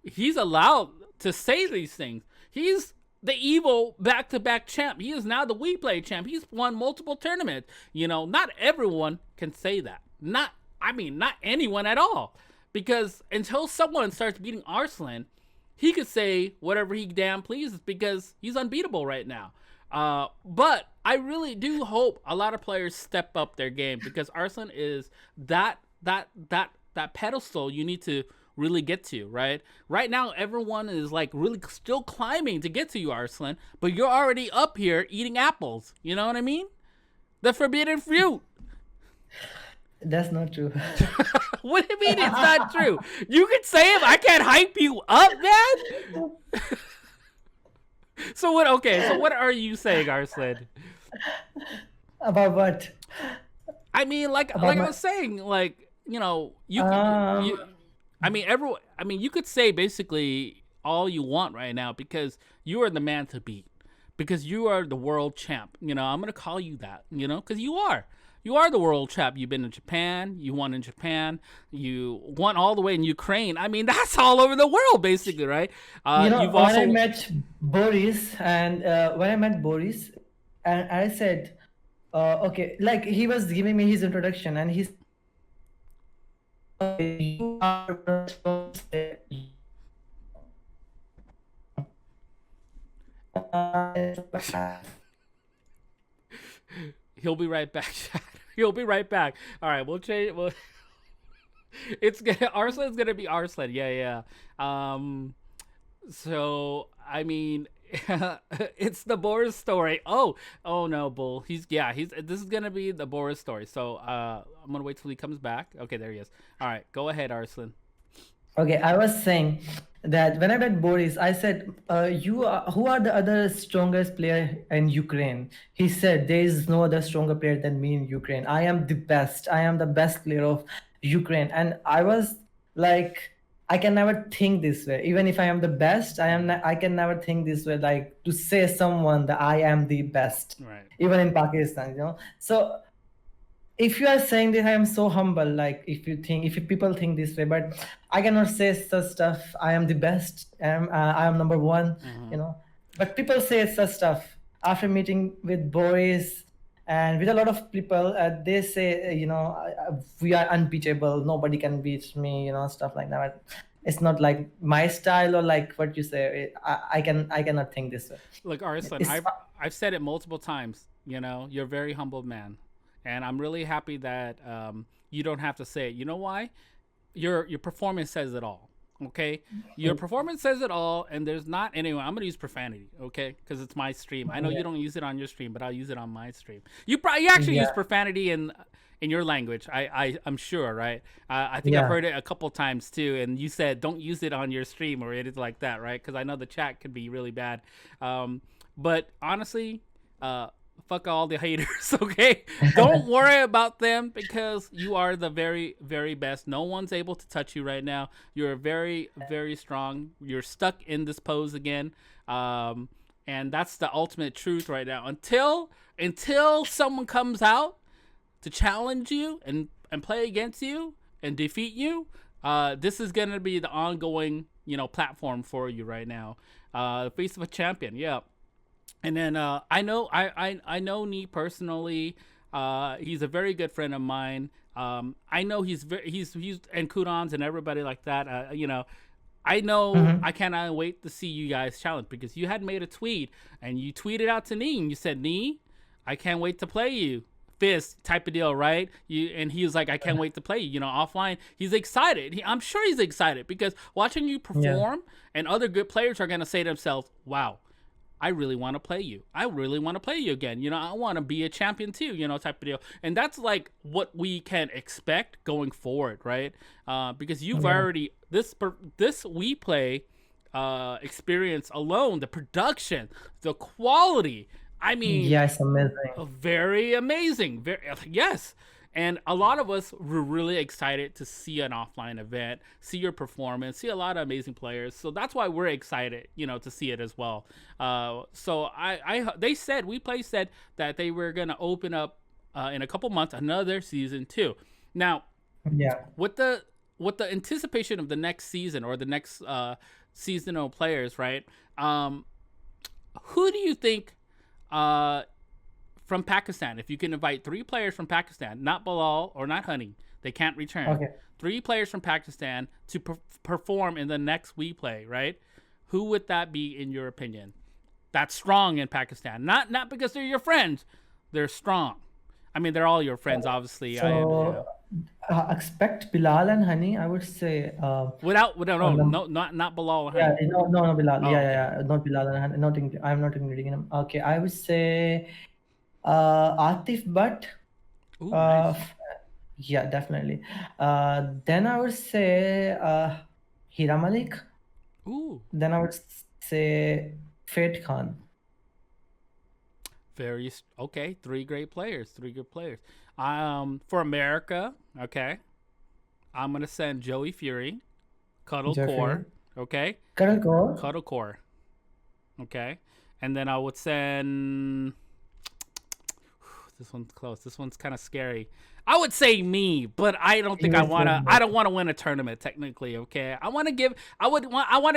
he's allowed to say these things. He's the evil back-to-back champ. He is now the WePlay champ. He's won multiple tournaments. You know, not everyone can say that. Not anyone at all. Because until someone starts beating Arslan, he could say whatever he damn pleases because he's unbeatable right now. But I really do hope a lot of players step up their game because Arslan is that pedestal you need to really get to, right? Right now, everyone is like really still climbing to get to you, Arslan, but you're already up here eating apples. You know what I mean? The forbidden fruit. That's not true. What do you mean it's not true? You can say it, I can't hype you up, man. So what are you saying, Arslan? About what? I mean, like I was saying, like, you know, you could say basically all you want right now because you are the man to beat. Because you are the world champ. You know, I'm going to call you that, you know, because you are. You are the world champ. You've been in Japan. You won in Japan. You won all the way in Ukraine. I mean, that's all over the world, basically, right? When also I met Boris, and and I said, okay, like he was giving me his introduction, and he's, you are He'll be right back. He'll be right back. All right, we'll change. Arslan's gonna be Arslan. Yeah. So I mean, it's the Boris story. Oh no, Bull. This is gonna be the Boris story. So I'm gonna wait till he comes back. Okay, there he is. All right, go ahead, Arslan. Okay, I was saying that when I met Boris, I said, who are the other strongest player in Ukraine? He said, there is no other stronger player than me in Ukraine. I am the best. I am the best player of Ukraine. And I was like, I can never think this way. Even if I am the best, I can never think this way, like to say someone that I am the best, right? Even in Pakistan, you know? So if you are saying that I am so humble, like if people think this way, but I cannot say such stuff. I am the best. I am number one, you know. But people say such stuff. after meeting with boys and with a lot of people, they say, we are unbeatable. Nobody can beat me, stuff like that. It's not like my style or like what you say. I cannot think this way. Look, Arslan, It's I've said it multiple times. You're a very humble man, and I'm really happy that you don't have to say it. You know why? Your performance says it all. Okay, your performance says it all, and there's not anyway. I'm gonna use profanity, okay, because it's my stream. I know you don't use it on your stream, but I'll use it on my stream. You actually use profanity in your language. I'm sure, right? I think I've heard it a couple times too, and you said don't use it on your stream or anything like that, right? Because I know the chat could be really bad. But honestly, fuck all the haters, okay? Don't worry about them because you are the very, very best. No one's able to touch you right now. You're very, very strong. You're stuck in this pose again. And that's the ultimate truth right now. Until someone comes out to challenge you and play against you and defeat you, this is going to be the ongoing, platform for you right now. Face of a champion, yeah. And then I know Nee personally. He's a very good friend of mine. I know he's and Kudons and everybody like that. I know I cannot wait to see you guys challenge because you had made a tweet and you tweeted out to Nee and you said, Nee, I can't wait to play you. Fist type of deal, right? And he was like, I can't wait to play you. Offline, he's excited. I'm sure he's excited because watching you perform and other good players are gonna say to themselves, wow, I really want to play you. I really want to play you again. I want to be a champion too, type of deal. And that's like what we can expect going forward, right? Because you've already, this WePlay experience alone, the production, the quality, I mean, yes, amazing. Very amazing. Yes. And a lot of us were really excited to see an offline event, see your performance, see a lot of amazing players. So that's why we're excited, to see it as well. So WePlay said that they were going to open up in a couple months another season 2. Now, with the anticipation of the next season or the next seasonal players, right? Who do you think? From Pakistan, if you can invite 3 players from Pakistan, not Bilal or not Honey, they can't return. Okay. 3 players from Pakistan to perform in the next WePlay, right? Who would that be in your opinion? That's strong in Pakistan. Not because they're your friends. They're strong. I mean, they're all your friends, obviously. So, expect Bilal and Honey, I would say. Without not Bilal and Honey. Yeah, no, Bilal. Oh, yeah, not Bilal and Honey. I'm not including him. Okay, I would say Atif Butt. Ooh, nice. Yeah, definitely. Then I would say Hira Malik. Ooh. Then I would say Fate Khan. Okay. 3 great players. 3 good players. For America, okay, I'm gonna send Joey Fury, Cuddle Core, okay. Cuddle Core, okay, and then I would send. This one's close. This one's kind of scary. I would say me, but I don't think I don't want to win a tournament technically. Okay, I want to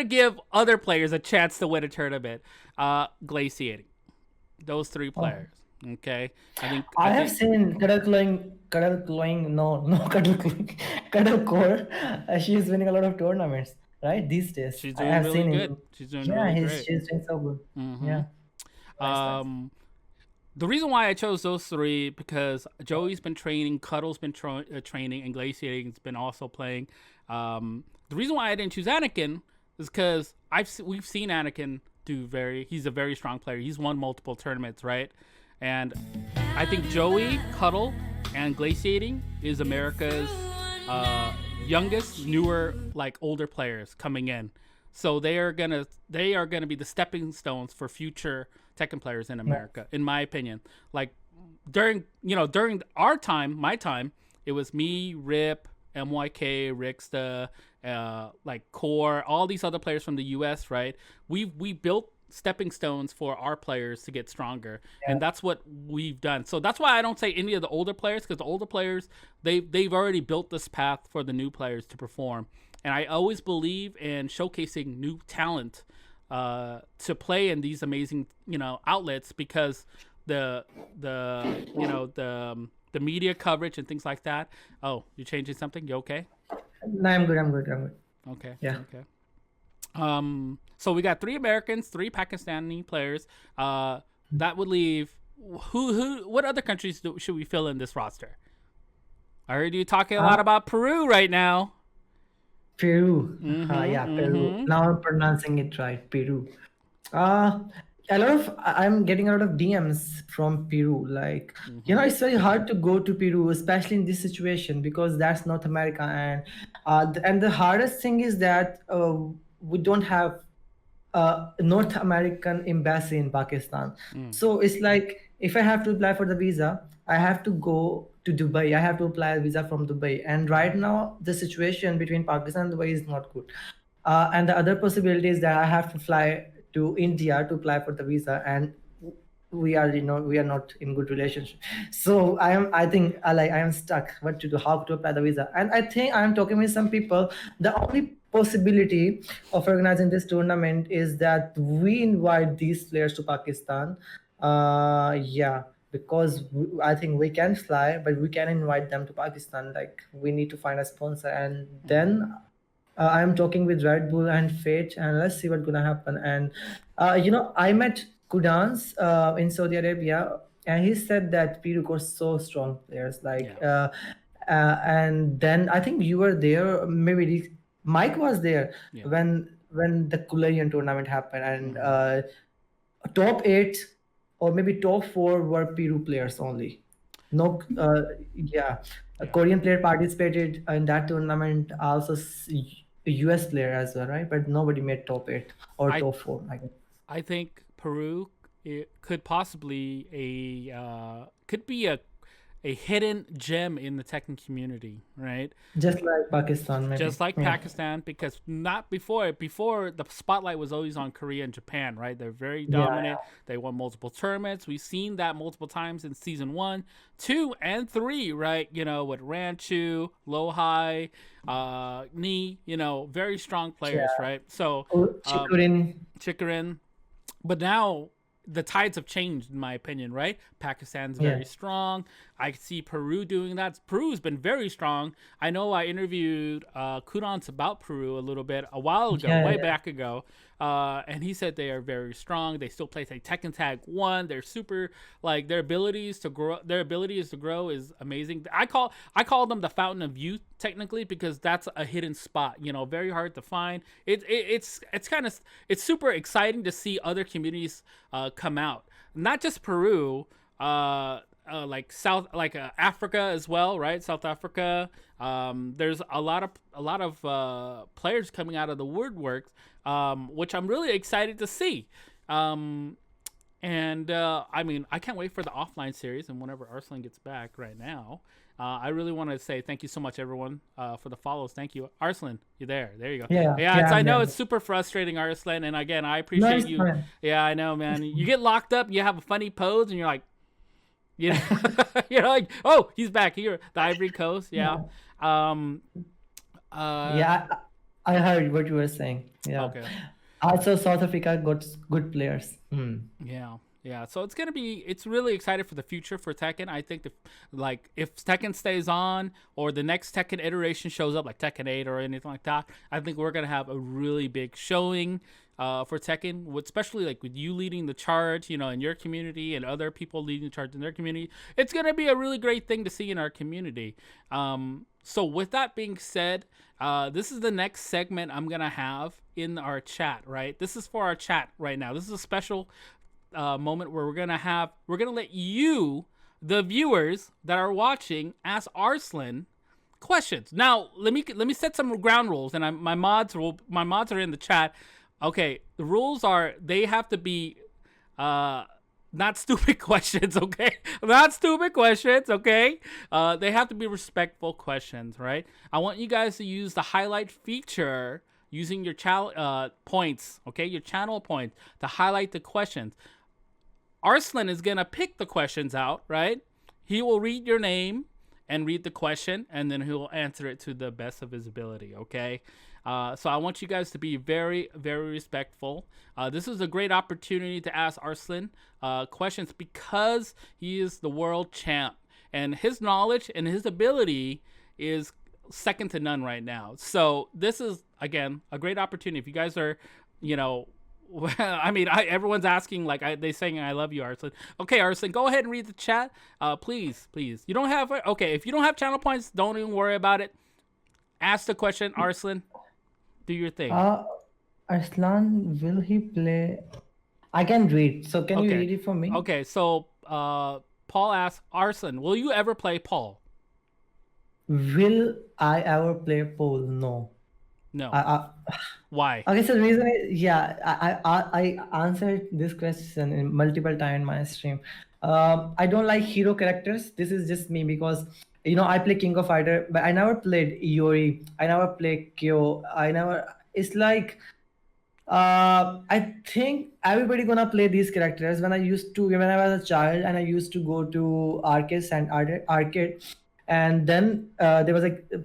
give other players a chance to win a tournament. Glaciating, those 3 players. Okay, I have seen Cuddle Core. She is winning a lot of tournaments, right? These days, she's doing really good. She's doing really great. She's doing so good. Mm-hmm. Yeah. The reason why I chose those 3 because Joey's been training, Cuddle's been training, and Glaciating's been also playing. The reason why I didn't choose Anakin is because we've seen Anakin he's a very strong player. He's won multiple tournaments, right? And I think Joey, Cuddle, and Glaciating is America's youngest, newer, older players coming in. So they are gonna be the stepping stones for future Tekken players in America, in my opinion. During our time, my time, it was me, Rip, MYK, Rixta, Core, all these other players from the US, right? We built stepping stones for our players to get stronger, and that's what we've done. So that's why I don't say any of the older players, because the older players they've already built this path for the new players to perform. And I always believe in showcasing new talent to play in these amazing outlets because the the media coverage and things like that. Oh, you're changing something? You okay? No, I'm good. I'm good. I'm good. Okay. Yeah. Okay. So we got 3 Americans, 3 Pakistani players. That would leave what other countries should we fill in this roster? I heard you talking a lot about Peru right now. Peru. Yeah, Peru. Now I'm pronouncing it right. Peru. I'm getting a lot of DMs from Peru. Like, it's very hard to go to Peru, especially in this situation, because that's North America, and the hardest thing is that we don't have North American embassy in Pakistan. So it's like if I have to apply for the visa, I have to go to Dubai. I have to apply a visa from Dubai. And right now, the situation between Pakistan and Dubai is not good. And the other possibility is that I have to fly to India to apply for the visa, and we are not in good relationship. So I think I am stuck what to do, how to apply the visa. And I think I am talking with some people. The only possibility of organizing this tournament is that we invite these players to Pakistan. Yeah, because I think we can fly, but we can invite them to Pakistan. Like, we need to find a sponsor, and then I'm talking with Red Bull and Fate, and let's see what's gonna happen. And I met Kudans in Saudi Arabia, and he said that Peru got so strong players. Like, and then I think you were there. Maybe Mike was there when the Kularian tournament happened, and top 8 or maybe top 4 were Peru players only. No, Korean player participated in that tournament. Also, a US player as well, right? But nobody made top 8 or top 4. I think Peru could possibly could be a hidden gem in the Tekken community, right? Just like Pakistan, maybe. Just like Pakistan, because not before the spotlight was always on Korea and Japan, right? They're very dominant. They won multiple tournaments. We've seen that multiple times in season 1, 2, and 3, right? With Ranchu, Lohai, Ni, very strong players, right? So Chikurin. But now the tides have changed, in my opinion, right? Pakistan's very strong. I see Peru doing that. Peru's been very strong. I know I interviewed Kudans about Peru a little bit a while ago, way back ago. And he said they are very strong. They still play Tekken Tag 1. They're super, like, their abilities to grow is amazing. I call them the fountain of youth, technically, because that's a hidden spot, very hard to find. It's super exciting to see other communities come out. Not just Peru, like Africa as well, right? South Africa. There's a lot of players coming out of the woodworks, which I'm really excited to see. I mean, I can't wait for the offline series and whenever Arslan gets back right now. I really want to say thank you so much, everyone, for the follows. Thank you. Arslan, you're there. There you go. I know it's super frustrating, Arslan. And again, I appreciate you. Fine. Yeah, I know, man. You get locked up, you have a funny pose, and you're like, you're like, oh, he's back here. The Ivory Coast. Yeah. I heard what you were saying. Yeah. Okay. Also, South Africa got good players. Yeah. So it's really excited for the future for Tekken. I think if Tekken stays on or the next Tekken iteration shows up, like Tekken 8 or anything like that, I think we're going to have a really big showing for Tekken, especially like with you leading the charge, in your community and other people leading the charge in their community. It's going to be a really great thing to see in our community. So with that being said, this is the next segment I'm going to have in our chat, right? This is for our chat right now. This is a special moment where we're going to let you, the viewers that are watching, ask Arslan questions. Now, let me set some ground rules, and my mods are in the chat. Okay, the rules are they have to be not stupid questions, okay? Not stupid questions, okay? They have to be respectful questions, right? I want you guys to use the highlight feature using your points, okay? Your channel points to highlight the questions. Arslan is going to pick the questions out, right? He will read your name, and read the question, and then he'll answer it to the best of his ability. Okay. So I want you guys to be very, very respectful. This is a great opportunity to ask Arslan questions because he is the world champ, and his knowledge and his ability is second to none right now. So this is, again, a great opportunity. If you guys are, I mean, everyone's asking, they saying, I love you, Arslan. Okay, Arslan, go ahead and read the chat. Please. You don't have, okay, if you don't have channel points, don't even worry about it. Ask the question, Arslan. Do your thing. Arslan, will he play? I can read. So can you read it for me? Okay, so Paul asks, Arslan, will you ever play Paul? Will I ever play Paul? No. No. Why? Okay, so the reason is, I answered this question in multiple times in my stream. I don't like hero characters. This is just me because I play King of Fighter, but I never played Iori. I never played Kyo. It's like I think everybody gonna play these characters. When I was a child, and I used to go to arcades and arcade, and then there was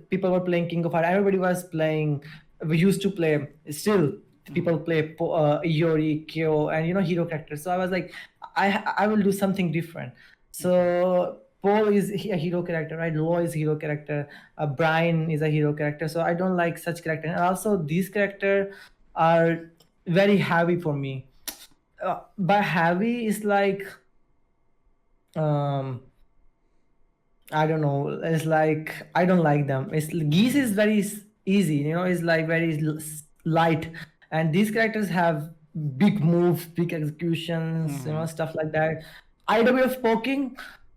people were playing King of Fighter. Everybody was playing. We used to play. Still, people play Iori, Kyo, and hero characters. So I was like, I will do something different. So Paul is a hero character, right? Law is a hero character. Brian is a hero character. So I don't like such character. And also, these characters are very heavy for me. But heavy is like, I don't know. It's like I don't like them. Geese is very easy. It's like very light, and these characters have big moves, big executions, stuff like that. IW of poking.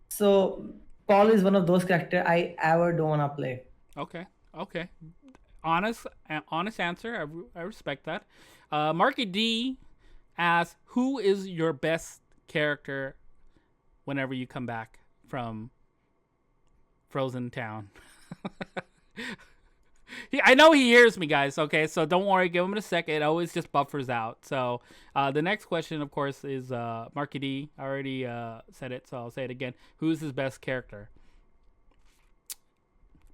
So Paul is one of those characters I ever don't wanna play. Okay. Honest answer. I respect that. Marky D asks, who is your best character whenever you come back from Frozen Town? I know he hears me, guys. Okay, so don't worry. Give him a second. It always just buffers out. So the next question, of course, is Marky D. I already said it, so I'll say it again. Who's his best character?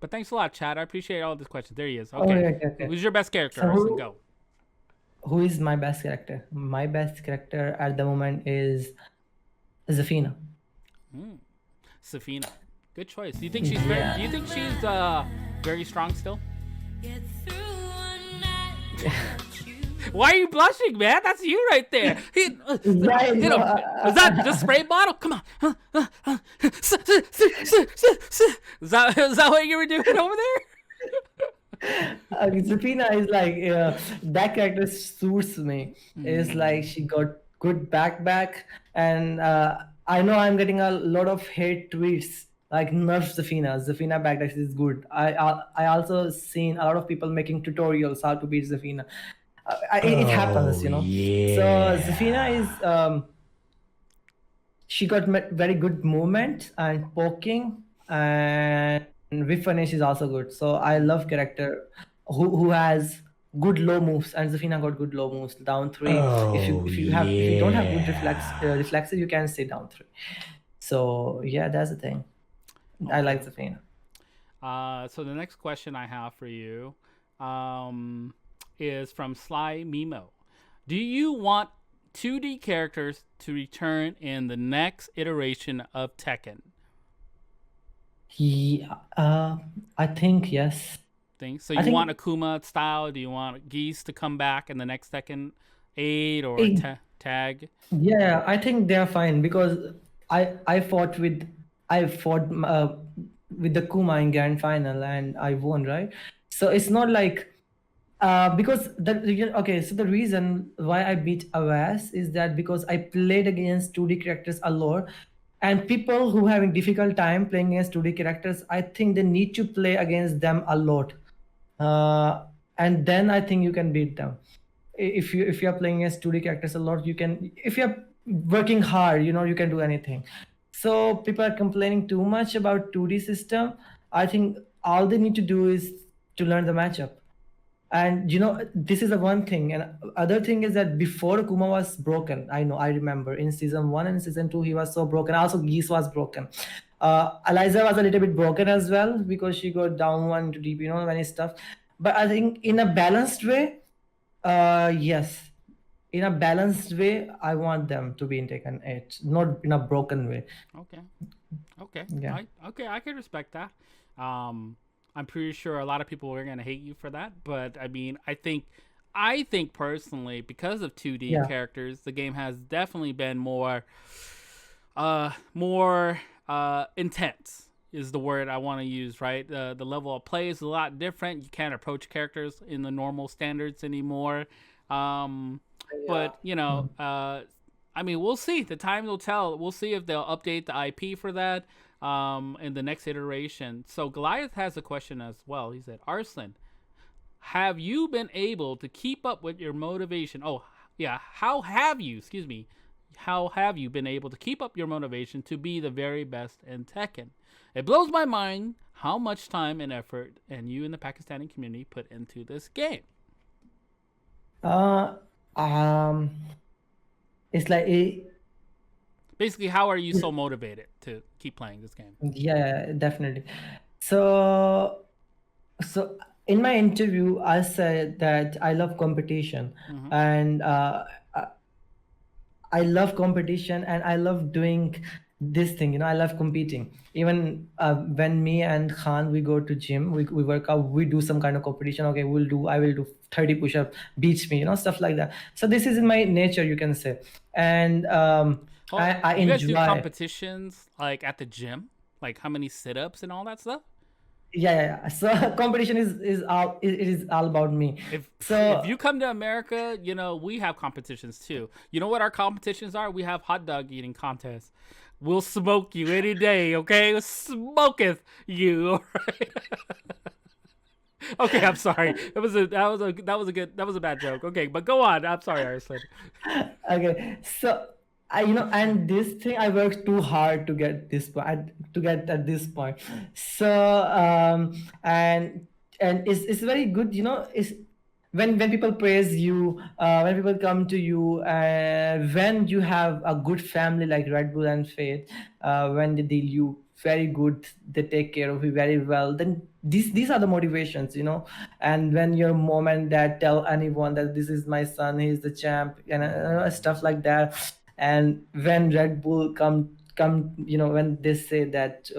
But thanks a lot, Chad. I appreciate all these questions. There he is. Okay. Okay. Who's your best character? So Go. Who is my best character? My best character at the moment is Zafina. Safina. Good choice. Do you think she's very strong still? Why are you blushing, man? That's you right there. Hit him. Is that just spray bottle? Come on. Is that what you were doing over there? Zafina is like that character suits me. It's like she got good backback, and I know I'm getting a lot of hate tweets like nerf Zafina. Zafina backdash is good. I also seen a lot of people making tutorials how to beat Zafina. It happens, Yeah. So Zafina is she got very good movement and poking, and whip finish is also good. So I love character who has good low moves, and Zafina got good low moves. Down 3. If you don't have good reflexes, you can stay down 3. So yeah, that's the thing. I like Zafina. So the next question I have for you is from Sly Mimo. Do you want 2D characters to return in the next iteration of Tekken? Yeah, I think yes. So you want Akuma style? Do you want Geese to come back in the next Tekken 8 or Tag? Yeah, I think they are fine because I fought with the Kuma in grand final and I won, right? So it's not like because so the reason why I beat Avas is that because I played against 2D characters a lot, and people who having difficult time playing against 2D characters, I think they need to play against them a lot, and then I think you can beat them. If you are playing against 2D characters a lot, you can. If you are working hard, you can do anything. So people are complaining too much about 2D system. I think all they need to do is to learn the matchup. And this is the one thing. And other thing is that before Kuma was broken, I remember in season 1 and season 2 he was so broken. Also Geese was broken. Eliza was a little bit broken as well because she got down one to deep, many stuff. But I think in a balanced way, yes, in a balanced way, I want them to be in Tekken 8, not in a broken way. Okay. Okay. Yeah. I can respect that. I'm pretty sure a lot of people are gonna hate you for that, but I mean, I think personally, because of 2D Yeah. characters, the game has definitely been more intense is the word I want to use, right? The level of play is a lot different. You can't approach characters in the normal standards anymore. But I mean, we'll see. The time will tell. We'll see if they'll update the IP for that in the next iteration. So Goliath has a question as well. He said, Arslan, have you been able to keep up with your motivation? Oh, yeah. How have you been able to keep up your motivation to be the very best in Tekken? It blows my mind how much time and effort and you and the Pakistani community put into this game. It's like Basically, how are you so motivated to keep playing this game? yeah, definitely. So in my interview, I said that I love competition, and I love competition, and I love doing this thing. I love competing. Even when me and Khan we go to gym, we work out, we do some kind of competition. Okay, I will do 30 push-up, beats me, stuff like that. So this is in my nature, you can say, and I you guys do enjoy. competitions like at the gym, like how many sit-ups and all that stuff? Yeah. So competition is all it is all about me. If So you come to America, we have competitions too. You know what our competitions are? We have hot dog eating contests. We'll smoke you any day, okay? Smoketh you, all right? Okay, I'm sorry. That was a bad joke. Okay, but go on. I'm sorry, Arslan. okay, so and this thing I worked too hard to get this point, to get at this point. So and it's very good, it's when people praise you, when people come to you, when you have a good family like Red Bull and Faith, when they deal you very good, they take care of you very well, then these are the motivations, and when your mom and dad tell anyone that this is my son, he's the champ, and stuff like that, and when Red Bull come, when they say that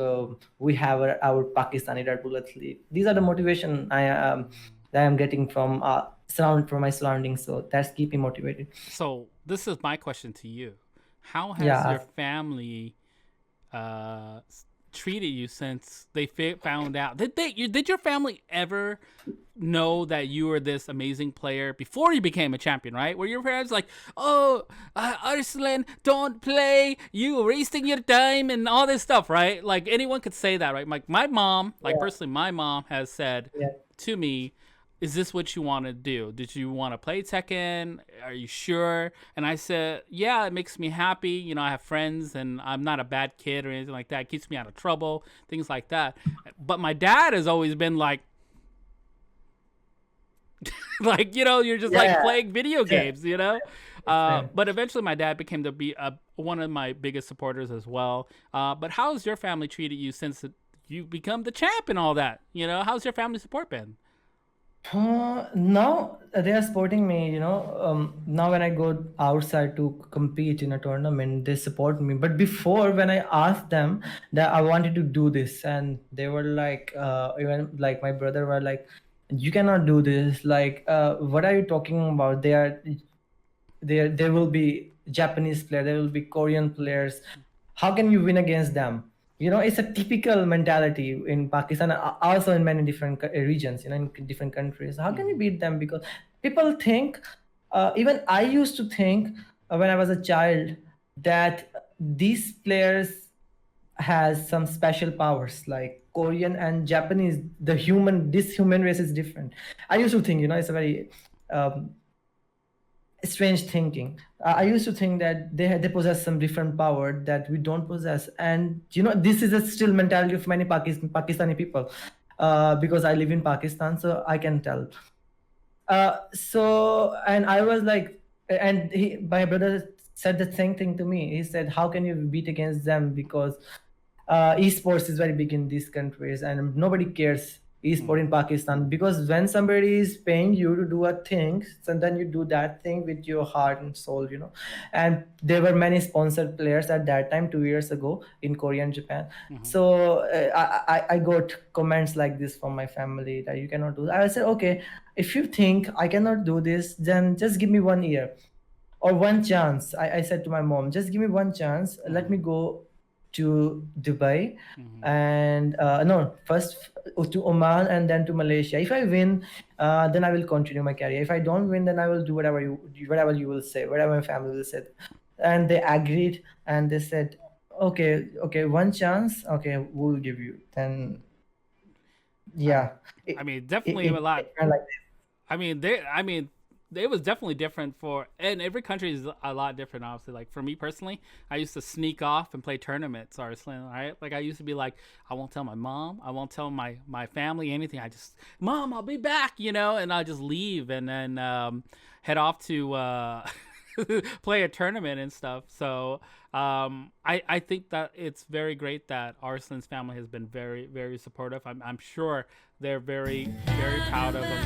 we have our Pakistani Red Bull athlete, these are the motivation that I'm getting from my surroundings. So that's keeping motivated. So this is my question to you: how has your family treated you since they found out? Did your family ever know that you were this amazing player before you became a champion, right? Were your parents like, oh, Arslan, don't play, you wasting your time and all this stuff, right? Like anyone could say that, right? Like my mom, personally, my mom has said to me, is this what you want to do? Did you want to play Tekken? Are you sure? And I said, yeah, it makes me happy. I have friends and I'm not a bad kid or anything like that. It keeps me out of trouble, things like that. But my dad has always been like, like, you're just like playing video games, But eventually my dad became to be one of my biggest supporters as well. But how's your family treated you since you become the champ and all that? How's your family support been? Now they are supporting me, now when I go outside to compete in a tournament, they support me. But before, when I asked them that I wanted to do this, and they were like, even like my brother were like, you cannot do this, like what are you talking about? There will be Japanese players, there will be Korean players, how can you win against them? It's a typical mentality in Pakistan, also in many different regions, in different countries. How can you beat them? Because people think, even I used to think when I was a child, that these players has some special powers, like Korean and Japanese. This human race is different. I used to think, it's a very strange thinking. I used to think that they possess some different power that we don't possess, and this is a still mentality of many Pakistani people, because I live in Pakistan, so I can tell. So, and I was like, and my brother said the same thing to me. He said, "How can you beat against them? Because esports is very big in these countries, and nobody cares esport in Pakistan, because when somebody is paying you to do a thing, so then you do that thing with your heart and soul, you know. And there were many sponsored players at that time, 2 years ago, in Korea and Japan. So I got comments like this from my family that you cannot do that. I said, okay, if you think I cannot do this, then just give me 1 year or one chance. I said to my mom, just give me one chance. Let me go to Dubai and no, first to Oman and then to Malaysia. If I win, then I will continue my career. If I don't win, then I will do whatever you will say, whatever my family will say. And they agreed, and they said, okay, one chance. Okay, we'll give you. Then yeah, I mean, definitely a lot. went like I mean, it was definitely different and every country is a lot different, obviously. Like, for me personally, I used to sneak off and play tournaments, Arslan, right? Like, I used to be like, I won't tell my mom, I won't tell my family anything. I just, Mom, I'll be back, you know, and I just leave and then head off to play a tournament and stuff. So I think that it's very great that Arslan's family has been very, very supportive. I'm sure they're very, very proud of him.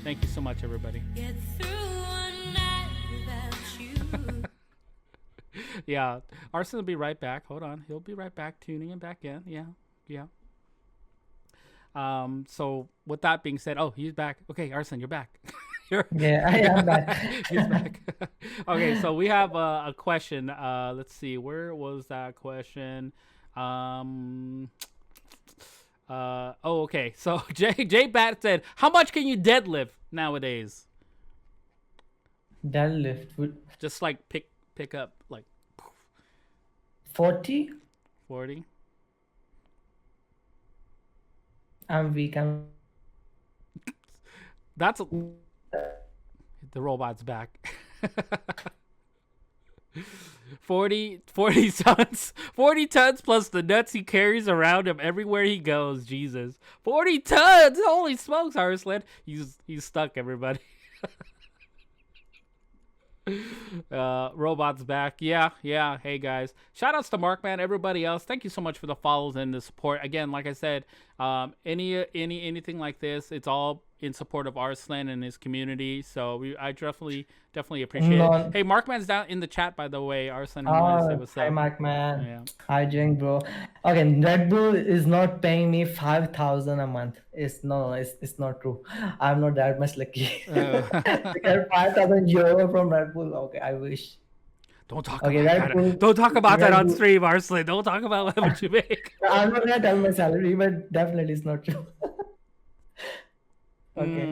Thank you so much, everybody. Yeah, Arslan will be right back. Hold on, he'll be right back, tuning him back in. Yeah. So with that being said, oh, he's back. Okay, Arslan, you're back. yeah, I am back. He's back. Okay, so we have a question. Let's see, where was that question? Okay. So J Bat said, "How much can you deadlift nowadays?" Deadlift Just like pick up like 40. 40. I'm weak. That's the robot's back. 40 tons 40 tons plus the nuts he carries around him everywhere he goes. Jesus, 40 tons, holy smokes. Arslan, he's stuck, everybody. Robot's back. Yeah. Hey guys, shout outs to Markman, everybody else, thank you so much for the follows and the support. Again, like I said, anything like this, it's all in support of Arslan and his community. So I definitely appreciate it. Hey, Markman's down in the chat, by the way. Arslan, say what's hi up. Markman. Yeah. How you doing, bro? Okay, Red Bull is not paying me 5,000 a month. It's not true. I'm not that much lucky. To get 5,000 euro from Red Bull. Okay, I wish. Don't talk Okay, about Red that. Bull, Don't talk about that Red on Bull. stream, Arslan. Don't talk about what you make. I'm not gonna tell my salary, but definitely it's not true. Okay.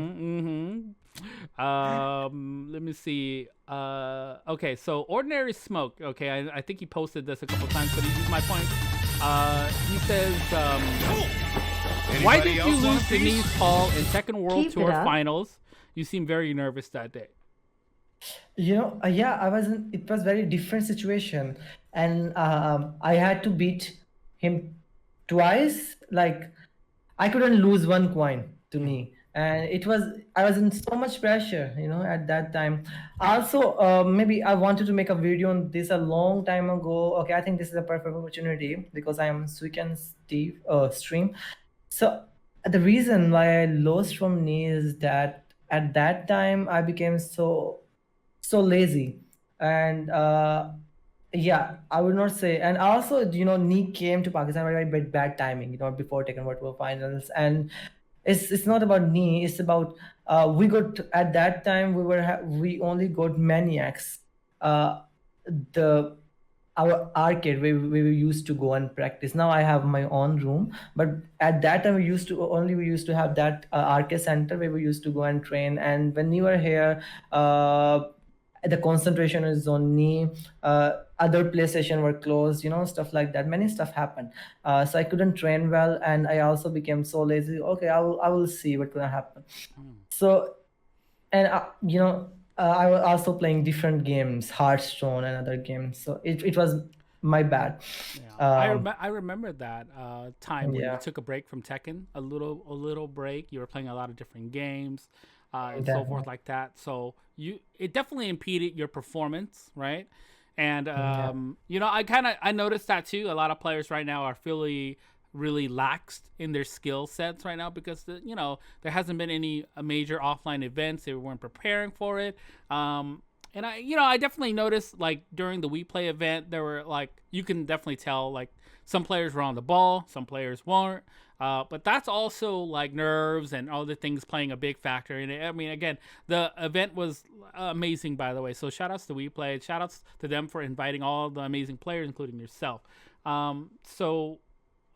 Let me see. Okay, so Ordinary Smoke. Okay, I think he posted this a couple times, but he used my point. He says, why did you lose Denise Hall in Tekken World Tour Finals? You seem very nervous that day. You know, yeah, it was very different situation, and I had to beat him twice. Like, I couldn't lose one coin to me, and I was in so much pressure, you know, at that time. Also, maybe I wanted to make a video on this a long time ago. Okay, I think this is a perfect opportunity because I am Suiken stream. So the reason why I lost from knee is that at that time I became so lazy, and yeah, I would not say. And also, you know, knee came to Pakistan very bad timing, you know, before Tekken World Tour Finals. And it's not about knee, it's about we got at that time we only got maniacs, the our arcade where we used to go and practice. Now I have my own room, but at that time we used to have that arcade center where we used to go and train. And when you were here, the concentration is on knee. Other PlayStation were closed, you know, stuff like that. Many stuff happened. So I couldn't train well, and I also became so lazy. Okay, I will see what's gonna happen. So, and you know, I was also playing different games, Hearthstone and other games. So it was my bad. Yeah. I remember that time when Yeah. you took a break from Tekken, a little break. You were playing a lot of different games, and so forth like that. So it definitely impeded your performance, right? And Yeah. I noticed that too. A lot of players right now are really laxed in their skill sets right now because there hasn't been any major offline events. They weren't preparing for it. And I definitely noticed like during the WePlay event, there were like you can definitely tell like some players were on the ball, some players weren't. But that's also like nerves and all the things playing a big factor in it. I mean, again, the event was amazing, by the way. So shout outs to WePlay. Shout outs to them for inviting all the amazing players, including yourself.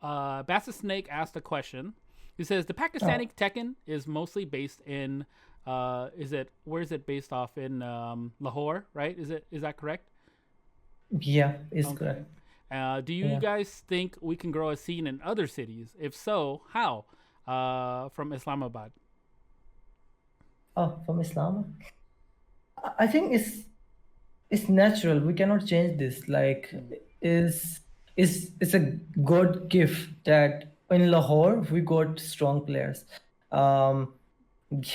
Bassett Snake asked a question. He says the Pakistani Oh, Tekken is mostly based in. Where is it based off in Lahore? Right? Is that correct? yeah, is Okay. correct. Do you Yeah. guys think we can grow a scene in other cities? If so, how? From Islamabad. Oh, from Islam, I think it's natural. We cannot change this. Like, Mm. is it's a good gift that in Lahore we got strong players. Um,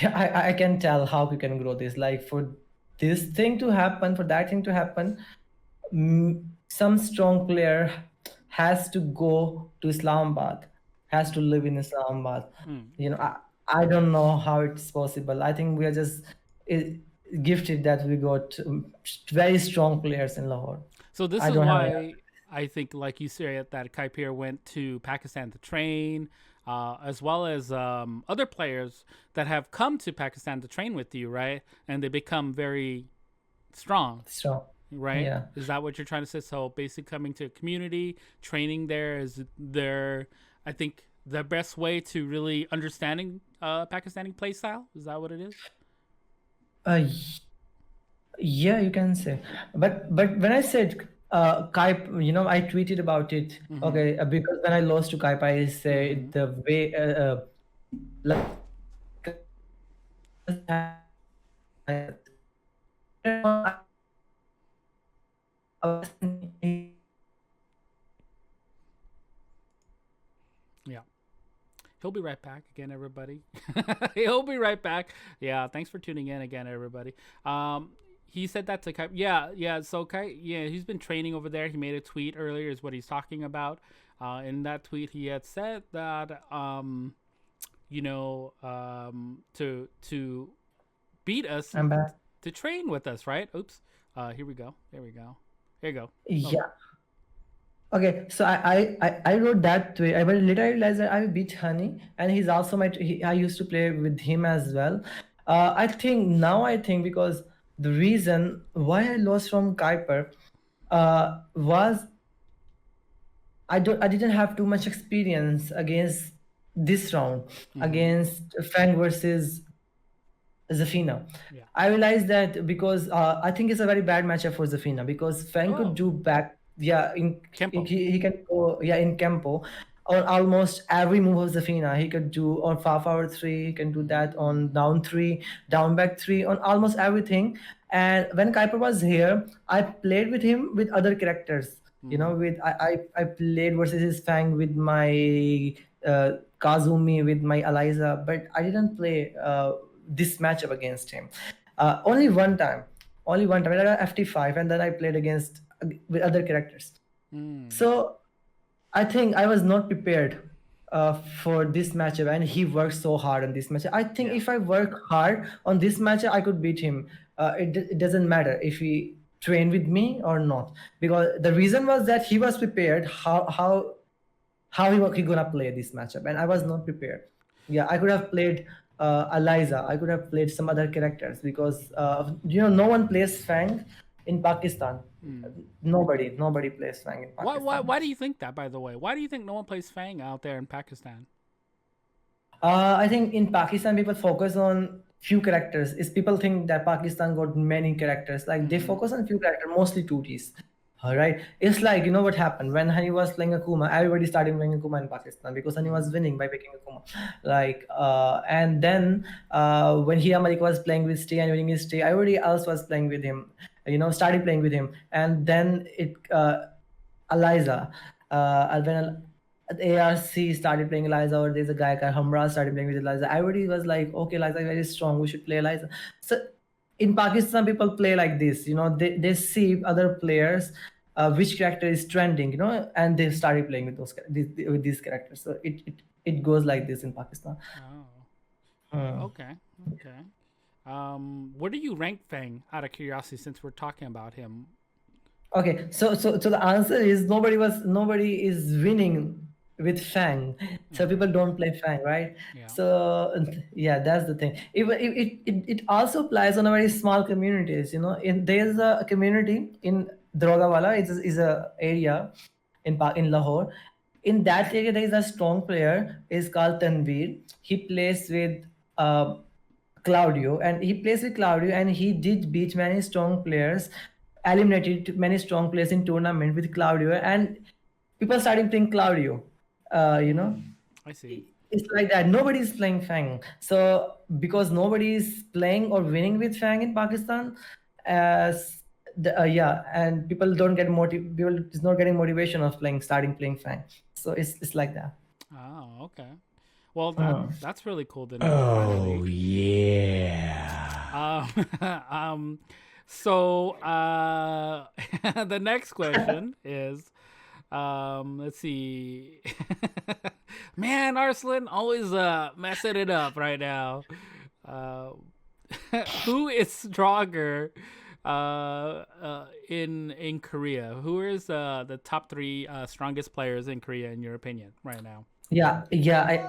yeah, I can tell how we can grow this. Like for this thing to happen, for that thing to happen, some strong player has to go to Islamabad, has to live in Islamabad. Mm. I don't know how it's possible. I think we are just eh, gifted that we got very strong players in Lahore. So this I is don't have. why I think, like you said, that Kaipir went to Pakistan to train, as well as other players that have come to Pakistan to train with you, right? And they become very strong, Strong. right? Yeah. Is that what you're trying to say? So basically, coming to a community, training there is I think, the best way to really understanding Pakistani play style. Is that what it is? Uh, Yeah, you can say. But when I said Kaip, I tweeted about it. Mm-hmm. Okay, because when I lost to Kaip, I say Mm-hmm. the way like Yeah. He'll be right back again, everybody. He'll be right back. Yeah, thanks for tuning in again, everybody. He said that to Kai. Yeah, yeah. So Kai, yeah, he's been training over there. He made a tweet earlier, is what he's talking about. In that tweet, he had said that to beat us, I'm back. to train with us, right? Oops. Here we go. There we go. Here you go. Oh, Yeah. Okay, so I wrote that tweet. But later I realized that I beat Honey, and he's also I used to play with him as well. I think because the reason why I lost from Kuiper was I didn't have too much experience against this round mm-hmm. against Fang versus Zafina. Yeah. I realized that because I think it's a very bad matchup for Zafina because Fang could Oh, do back, yeah, Kempo. he can go, yeah, in Kempo on almost every move of Zafina. He could do on far forward three, he can do that on Mm. down three, down back three, on almost everything. And when Kuiper was here, I played with him with other characters. Mm-hmm. With I played versus his Fang with my Kazumi, with my Eliza, but I didn't play this matchup against him. Only one time. Only one time. I got FT5, and then I played against with other characters. Mm. So I think I was not prepared for this matchup, and he worked so hard on this matchup. I think Yeah. if I work hard on this matchup, I could beat him. It doesn't matter if he trained with me or not, because the reason was that he was prepared. He gonna play this matchup, and I was not prepared. Yeah, I could have played Eliza. I could have played some other characters because no one plays Fang in Pakistan. Mm. Nobody plays Fang in Pakistan. Why do you think that, by the way? Why do you think no one plays Fang out there in Pakistan? I think in Pakistan people focus on few characters. Is people think that Pakistan got many characters. Like they Mm-hmm. focus on few characters, mostly 2Ts. All right. It's like what happened when Hani was playing Akuma. Everybody started playing Akuma in Pakistan because Hani was Mm-hmm. winning by picking Akuma. Like and then when Hia Malik was playing with Stay and winning his Stay, everybody else was playing with him. Started playing with him, and then it Eliza. When ARC started playing Eliza, or there's a guy called Hamra started playing with Eliza. Everybody was like, okay, Eliza is very strong. We should play Eliza. So in Pakistan, people play like this. They see other players, which character is trending, and they started playing with these characters. So it goes like this in Pakistan. Oh. Okay. Okay. Where do you rank Fang out of curiosity since we're talking about him? Okay, so the answer is nobody is winning with Fang, so people don't play Fang, right? Yeah. So yeah, that's the thing. It also applies on a very small communities. There's a community in Drogawala. Is a area in Lahore. In that area, there is a strong player. Is called Tanveer. He plays with uh, Claudio, and he plays with Claudio, and he did beat many strong players, eliminated many strong players in tournament with Claudio, and people starting playing Claudio. I see. It's like that. Nobody's playing Fang, so because nobody is playing or winning with Fang in Pakistan, yeah, and people don't get people is not getting motivation of starting playing Fang. So it's like that. Oh, okay. Well, that's really cool to know. Oh, Finally. yeah. So the next question is, let's see. Man, Arslan always messing it up right now. Who is stronger in Korea? Who is the top 3 strongest players in Korea in your opinion right now? Yeah,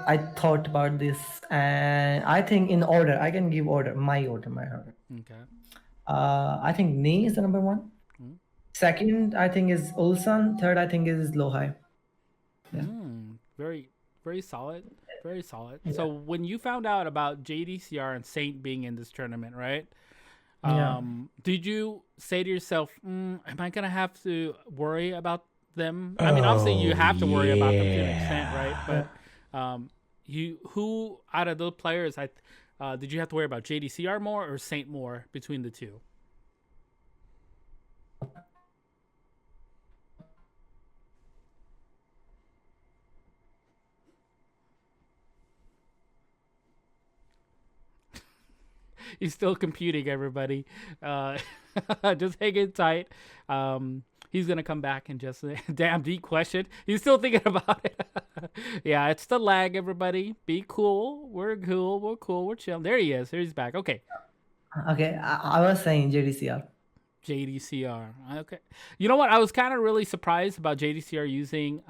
I thought about this, and I think in order, I can give my order. Okay. I think Nee is the number 1. Second, I think is Ulsan. Third, I think is Lohai. Yeah. Very, very solid. Very solid. Yeah. So when you found out about JDCR and Saint being in this tournament, right? Did you say to yourself, am I gonna have to worry about them? I mean, obviously you have to worry about them to an extent, right? But who out of those players, did you have to worry about JDCR more or Saint more between the two? He's still computing, everybody. Just hang it tight. He's gonna come back and just damn deep question. He's still thinking about it. Yeah, it's the lag, everybody. Be cool. We're cool. We're cool. We're chill. There he is. Here he's back. Okay. Okay, I was saying JDCR. JDCR. Okay. You know what? I was kind of really surprised about JDCR using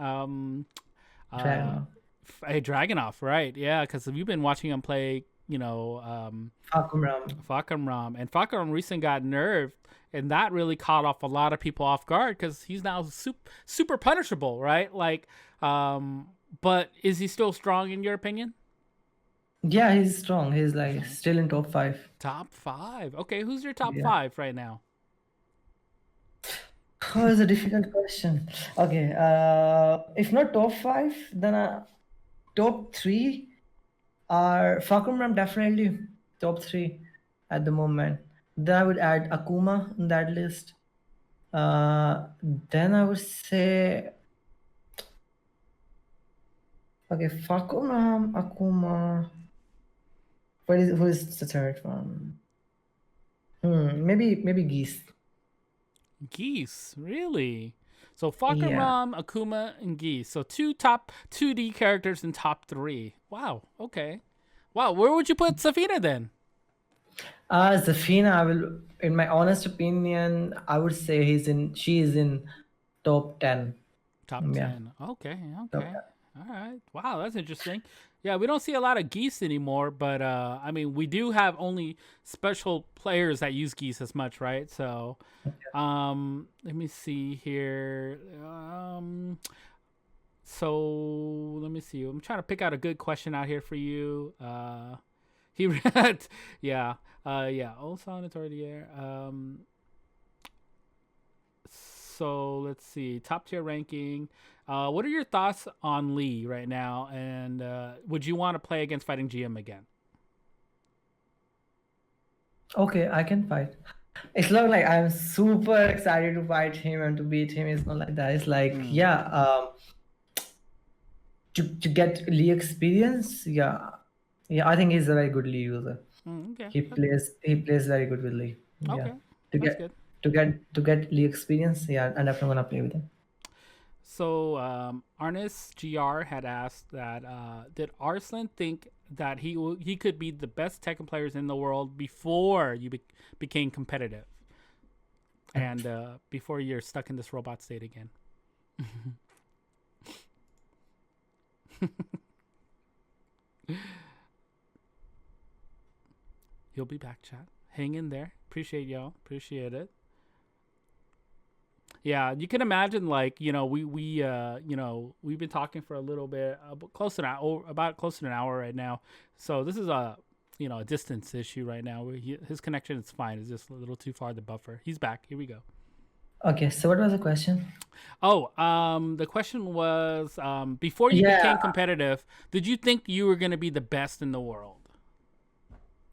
Dragunov, right? Yeah, because we've been watching him play. Fakumram. And Fakumram recently got nerfed, and that really caught off a lot of people off guard because he's now super punishable, right? Like, but is he still strong in your opinion? Yeah, he's strong. He's like still in top 5. Top 5. Okay, who's your top 5 right now? Oh, it's a difficult question. Okay, if not top 5, then top 3 are Fakumram, definitely top 3 at the moment. Then I would add Akuma in that list. Then I would say, okay, Fakumram, Akuma. Who is the third one? Maybe Geese. Geese, really? So Fakumram, Akuma, and Geese. So 2 top 2D characters in top 3. Wow. Okay. Wow. Where would you put Safina then? Safina, in my honest opinion, I would say she is in top 10. Top 10. Okay. Top 10. All right. Wow, that's interesting. Yeah, we don't see a lot of Geese anymore, but I mean, we do have only special players that use Geese as much, right? So, let me see here. So let me see. I'm trying to pick out a good question out here for you. He read, yeah. Ulsan is already there. So let's see. Top tier ranking. What are your thoughts on Lee right now? And would you want to play against Fighting GM again? Okay, I can fight. It's not like I'm super excited to fight him and to beat him. It's not like that. It's like, to get Lee experience. Yeah, I think he's a very good Lee user. Okay. He plays very good with Lee. Yeah. Okay. To That's get good. Lee experience, yeah, and I'm gonna play with him. So Arnis GR had asked that did Arslan think that he could be the best Tekken players in the world before you became competitive, and before you're stuck in this robot state again? You'll be back, chat. Hang in there. Appreciate y'all. Appreciate it. Yeah, you can imagine, like, we've been talking for a little bit, about close to an hour right now. So this is a distance issue right now. His connection is fine. It's just a little too far to buffer. He's back. Here we go. Okay, so what was the question? Oh, the question was, before you became competitive, did you think you were gonna be the best in the world?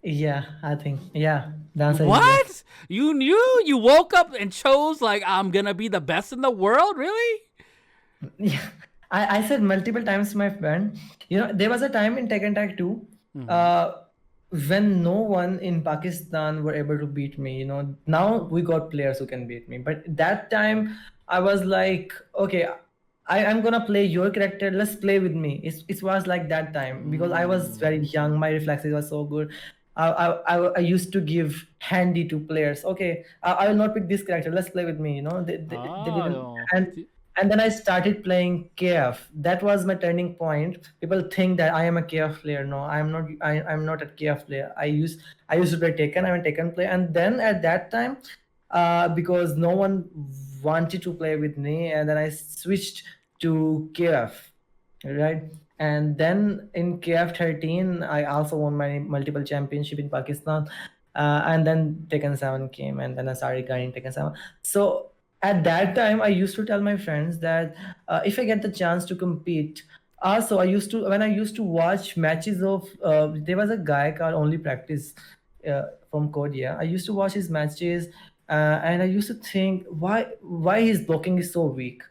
Yeah, I think. Yeah, the answer is What? yes. You knew? You woke up and chose, like, I'm gonna be the best in the world? Really? Yeah, I said multiple times to my friend. There was a time in Tekken Tag 2, when no one in Pakistan were able to beat me. Now we got players who can beat me, but that time I was like, okay, I'm gonna play your character. Let's play with me. It was like that time because I was very young. My reflexes were so good. I used to give handy to players. Okay, I will not pick this character. Let's play with me. They didn't. Oh. And then I started playing KF. That was my turning point. People think that I am a KF player. No, I'm not. I'm not a KF player. I used to play Tekken. I'm a Tekken player. And then at that time, because no one wanted to play with me, and then I switched to KF, right? And then in KF 13, I also won my multiple championship in Pakistan. And then Tekken 7 came, and then I started guiding Tekken 7. So at that time, I used to tell my friends that if I get the chance to compete, also when I used to watch matches of, there was a guy called Only Practice from Korea. I used to watch his matches, and I used to think why his blocking is so weak.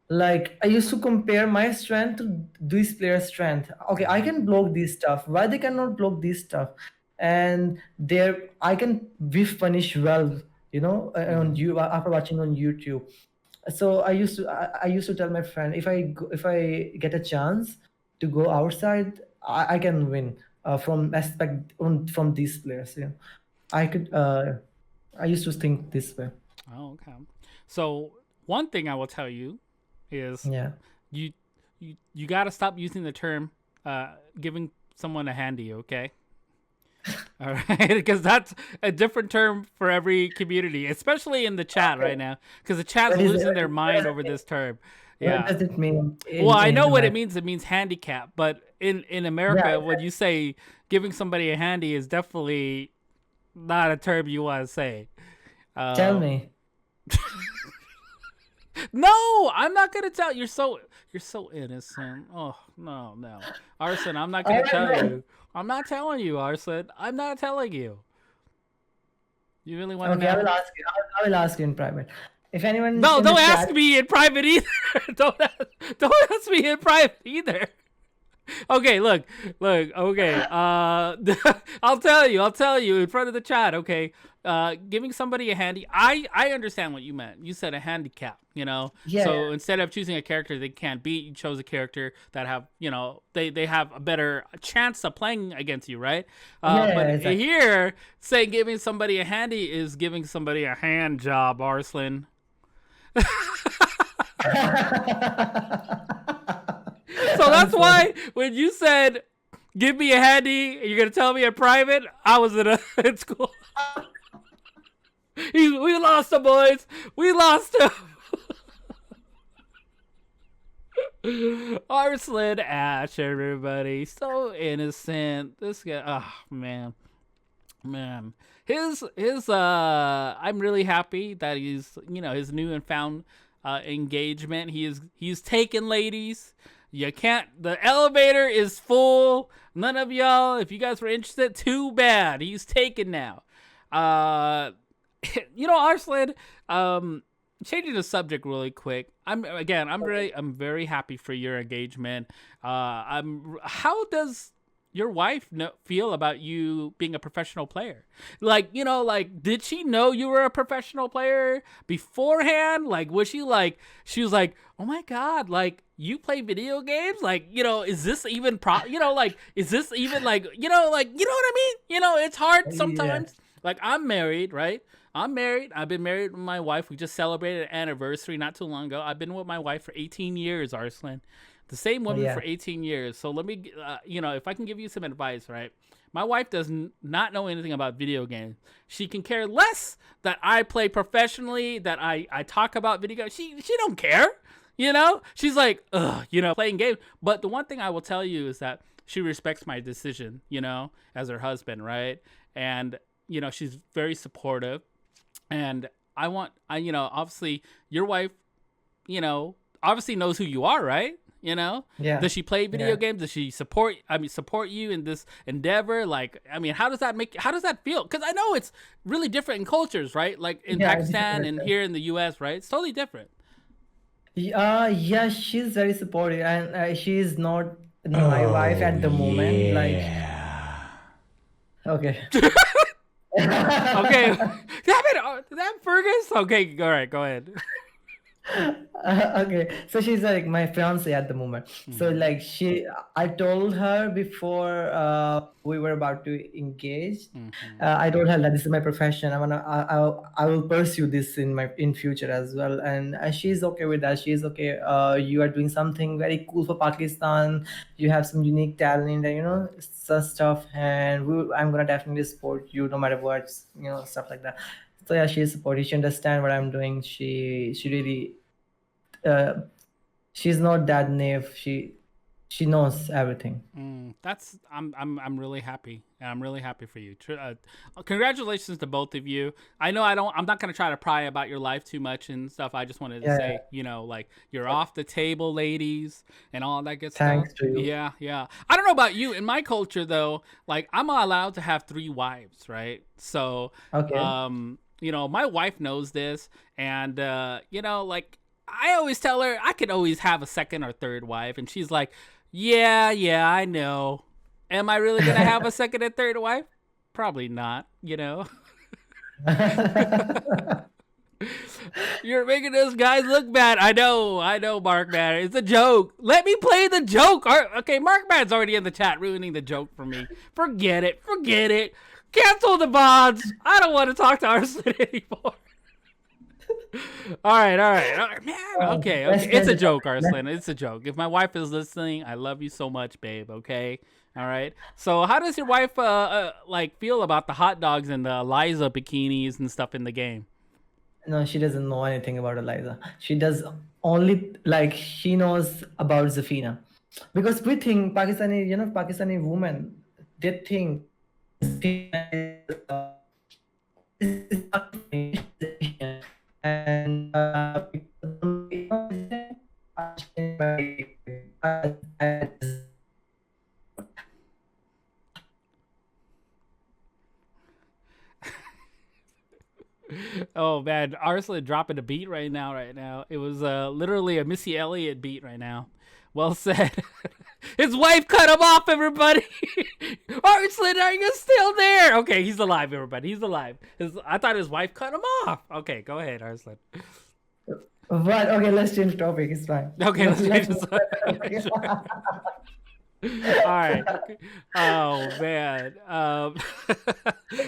Like, I used to compare my strength to this player's strength. Okay, I can block this stuff. Why they cannot block this stuff? And there, I can whiff punish well. On you after watching on YouTube. So I used to tell my friend, if I get a chance to go outside, I can win from these players. I could. I used to think this way. Oh, okay. So one thing I will tell you is Yeah. you got to stop using the term giving someone a handy, okay? All right, because that's a different term for every community, especially in the chat right now, because the chat's What is losing it? their mind over this term. Yeah. What does it mean? Well, I in know what it America? means. It means handicap, but in America, Yeah. when you say giving somebody a handy is definitely not a term you want to say. Tell me. No, I'm not gonna tell. You're so innocent. Oh no, Arslan, I'm not gonna tell you. I'm not telling you, Arslan. I'm not telling you. You really want to Okay, I know? will ask you. I will ask you in private. If anyone No, in the don't ask chat, me in private either. don't ask me in private either. Okay, look. Okay, I'll tell you in front of the chat. Okay, giving somebody a handy. I understand what you meant. You said a handicap. Yeah. So instead of choosing a character they can't beat, you chose a character that have they have a better chance of playing against you, right? Yeah, But exactly. here, saying giving somebody a handy is giving somebody a hand job, Arslan. So that's why when you said, "Give me a handy," you're gonna tell me in private. I was in school. We lost him, boys. We lost him. Arslan Ash, everybody, so innocent. This guy, oh man. His I'm really happy that he's his new and found engagement. He's taken, ladies. You can't. The elevator is full. None of y'all, if you guys were interested, too bad. He's taken now. Arslan. Changing the subject really quick. I'm very happy for your engagement. How does your wife feel about you being a professional player? Like, like, did she know you were a professional player beforehand? Like, was she like, oh my God, like, you play video games? Like, is this even like, is this even like, like, you know what I mean? It's hard sometimes. Yeah. Like, I'm married, right? I'm married. I've been married with my wife. We just celebrated an anniversary not too long ago. I've been with my wife for 18 years, Arslan. The same woman for 18 years. So let me, if I can give you some advice, right? My wife does not know anything about video games. She can care less that I play professionally, that I talk about video games. She don't care, She's like, ugh, playing games. But the one thing I will tell you is that she respects my decision, as her husband, right? And, she's very supportive. And obviously your wife, obviously knows who you are, right? Yeah. Does she play video games? Does she support you in this endeavor? Like, how does that feel? Because I know it's really different in cultures, right? Like in Pakistan and here in the US, right? It's totally different. Yeah, she's very supportive, and she is not my wife at the moment. Like, okay. Okay. Damn it, that Fergus? Okay, all right, go ahead. Okay, so she's like my fiance at the moment. So like I told her before we were about to engage. I told her that this is my profession. I will pursue this in future as well, and she's okay with that. She's okay. You are doing something very cool for Pakistan. You have some unique talent, and such stuff. And I'm gonna definitely support you no matter what, stuff like that. So yeah, she's supportive. She understands what I'm doing. She really, she's not that naive. She knows everything. I'm really happy. I'm really happy for you. Congratulations to both of you. I know I'm not gonna try to pry about your life too much and stuff. I just wanted to say, like, you're off the table, ladies, and all that good stuff. Thanks to you. Yeah. I don't know about you. In my culture, though, like, I'm allowed to have 3 wives, right? So, Okay. my wife knows this, and like, I always tell her I could always have a second or third wife, and she's like, yeah, I know. Am I really gonna have a second and third wife? Probably not, You're making those guys look bad. I know, Mark Man. It's a joke. Let me play the joke. Okay, Mark Man's already in the chat ruining the joke for me. Forget it. Cancel the bonds. I don't want to talk to Arslan anymore. All right, man. Okay. It's a joke, Arslan. It's a joke. If my wife is listening, I love you so much, babe. Okay. All right. So, how does your wife like feel about the hot dogs and the Eliza bikinis and stuff in the game? No, she doesn't know anything about Eliza. She does only like she knows about Zafina, because we think Pakistani women, they think and Oh man, Arslan dropping a beat right now. It was literally a Missy Elliott beat right now. Well said. His wife cut him off, everybody. Arslan, are you still there? Okay, he's alive, everybody. He's alive. I thought his wife cut him off. Okay, go ahead, Arslan. What? Okay, let's change topic. It's fine. Okay, let's change the All right. Oh man.